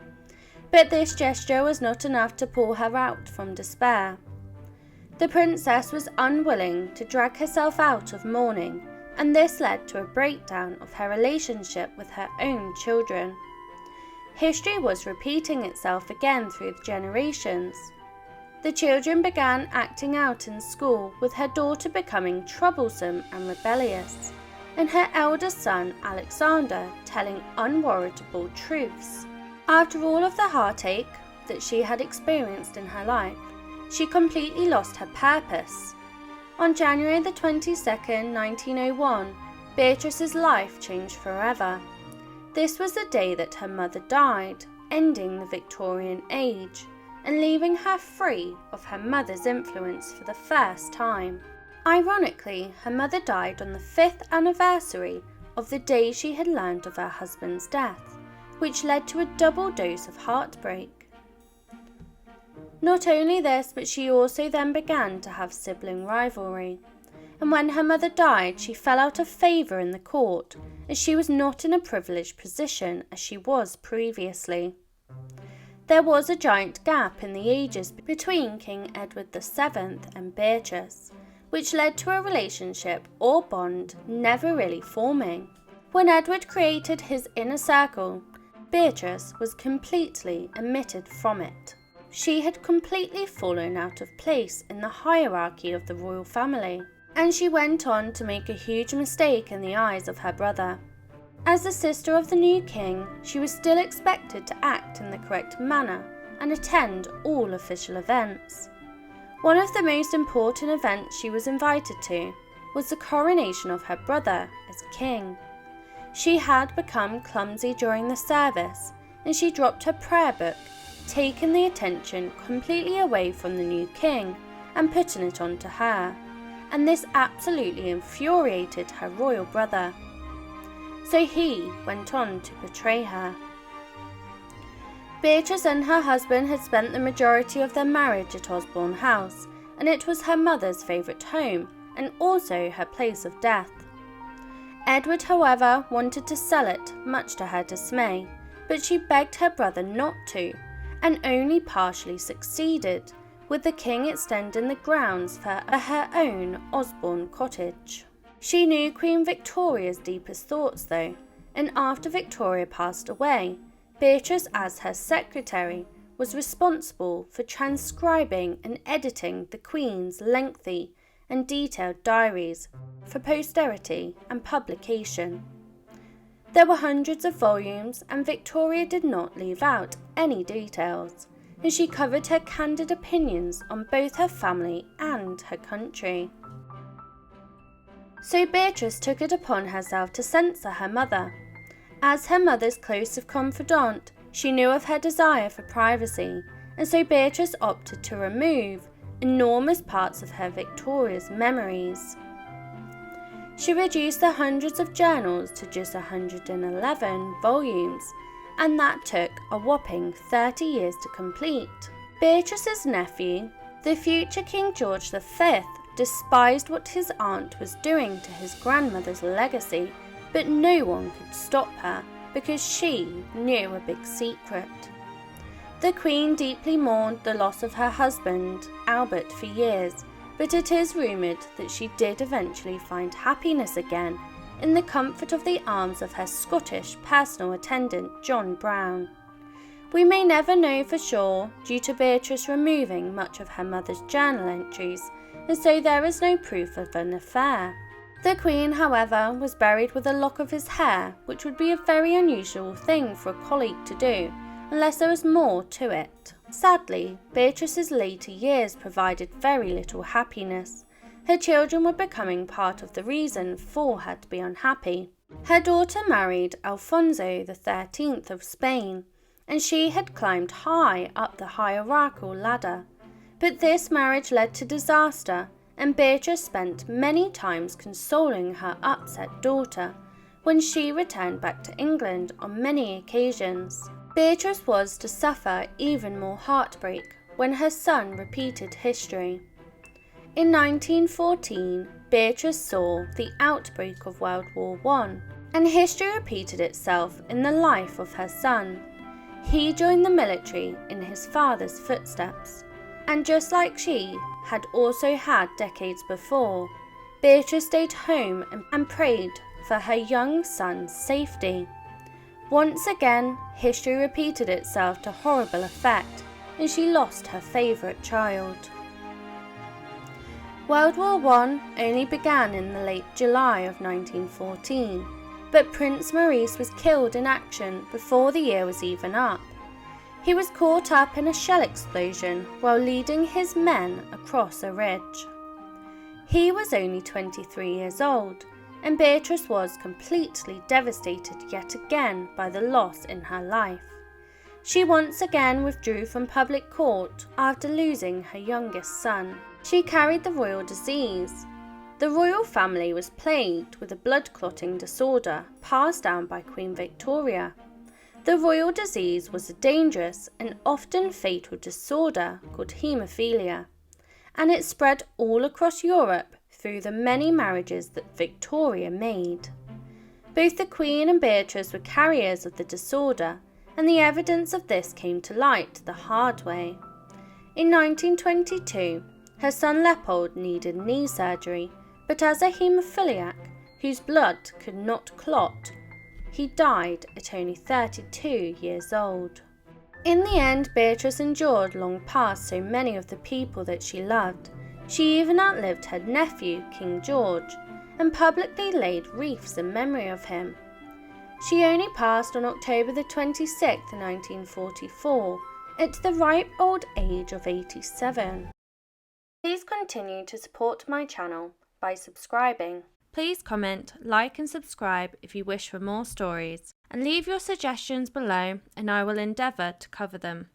But this gesture was not enough to pull her out from despair. The princess was unwilling to drag herself out of mourning, and this led to a breakdown of her relationship with her own children. History was repeating itself again through the generations. The children began acting out in school, with her daughter becoming troublesome and rebellious, and her eldest son, Alexander, telling unwarrantable truths. After all of the heartache that she had experienced in her life, she completely lost her purpose. On January the 22nd, 1901, Beatrice's life changed forever. This was the day that her mother died, ending the Victorian age, and leaving her free of her mother's influence for the first time. Ironically, her mother died on the 5th anniversary of the day she had learned of her husband's death, which led to a double dose of heartbreak. Not only this, but she also then began to have sibling rivalry, and when her mother died, she fell out of favour in the court, as she was not in a privileged position as she was previously. There was a giant gap in the ages between King Edward VII and Beatrice, which led to a relationship or bond never really forming. When Edward created his inner circle, Beatrice was completely omitted from it. She had completely fallen out of place in the hierarchy of the royal family, and she went on to make a huge mistake in the eyes of her brother. As the sister of the new king, she was still expected to act in the correct manner and attend all official events. One of the most important events she was invited to was the coronation of her brother as king. She had become clumsy during the service, and she dropped her prayer book, taking the attention completely away from the new king and putting it onto her, and this absolutely infuriated her royal brother. So he went on to betray her. Beatrice and her husband had spent the majority of their marriage at Osborne House, and it was her mother's favourite home and also her place of death. Edward, however, wanted to sell it, much to her dismay, but she begged her brother not to, and only partially succeeded, with the king extending the grounds for her own Osborne cottage. She knew Queen Victoria's deepest thoughts though, and after Victoria passed away, Beatrice, as her secretary, was responsible for transcribing and editing the Queen's lengthy and detailed diaries for posterity and publication. There were hundreds of volumes, and Victoria did not leave out any details, and she covered her candid opinions on both her family and her country. So Beatrice took it upon herself to censor her mother. As her mother's closest confidant, she knew of her desire for privacy, and so Beatrice opted to remove enormous parts of her Victoria's memories. She reduced the hundreds of journals to just 111 volumes, and that took a whopping 30 years to complete. Beatrice's nephew, the future King George V, despised what his aunt was doing to his grandmother's legacy, but no one could stop her because she knew a big secret. The Queen deeply mourned the loss of her husband, Albert, for years, but it is rumoured that she did eventually find happiness again in the comfort of the arms of her Scottish personal attendant, John Brown. We may never know for sure, due to Beatrice removing much of her mother's journal entries, and so there is no proof of an affair. The Queen, however, was buried with a lock of his hair, which would be a very unusual thing for a colleague to do, unless there was more to it. Sadly, Beatrice's later years provided very little happiness. Her children were becoming part of the reason for her to be unhappy. Her daughter married Alfonso XIII of Spain, and she had climbed high up the hierarchical ladder. But this marriage led to disaster, and Beatrice spent many times consoling her upset daughter when she returned back to England on many occasions. Beatrice was to suffer even more heartbreak when her son repeated history. In 1914, Beatrice saw the outbreak of World War I, and history repeated itself in the life of her son. He joined the military in his father's footsteps, and just like she had also had decades before, Beatrice stayed home and prayed for her young son's safety. Once again, history repeated itself to horrible effect, and she lost her favourite child. World War I only began in the late July of 1914, but Prince Maurice was killed in action before the year was even up. He was caught up in a shell explosion while leading his men across a ridge. He was only 23 years old, and Beatrice was completely devastated yet again by the loss in her life. She once again withdrew from public court after losing her youngest son. She carried the royal disease. The royal family was plagued with a blood clotting disorder passed down by Queen Victoria. The royal disease was a dangerous and often fatal disorder called haemophilia, and it spread all across Europe through the many marriages that Victoria made. Both the Queen and Beatrice were carriers of the disorder, and the evidence of this came to light the hard way. In 1922, her son Leopold needed knee surgery, but as a haemophiliac whose blood could not clot, he died at only 32 years old. In the end, Beatrice endured long past so many of the people that she loved. She even outlived her nephew, King George, and publicly laid wreaths in memory of him. She only passed on October the 26th, 1944, at the ripe old age of 87. Please continue to support my channel by subscribing. Please comment, like and subscribe if you wish for more stories, and leave your suggestions below and I will endeavour to cover them.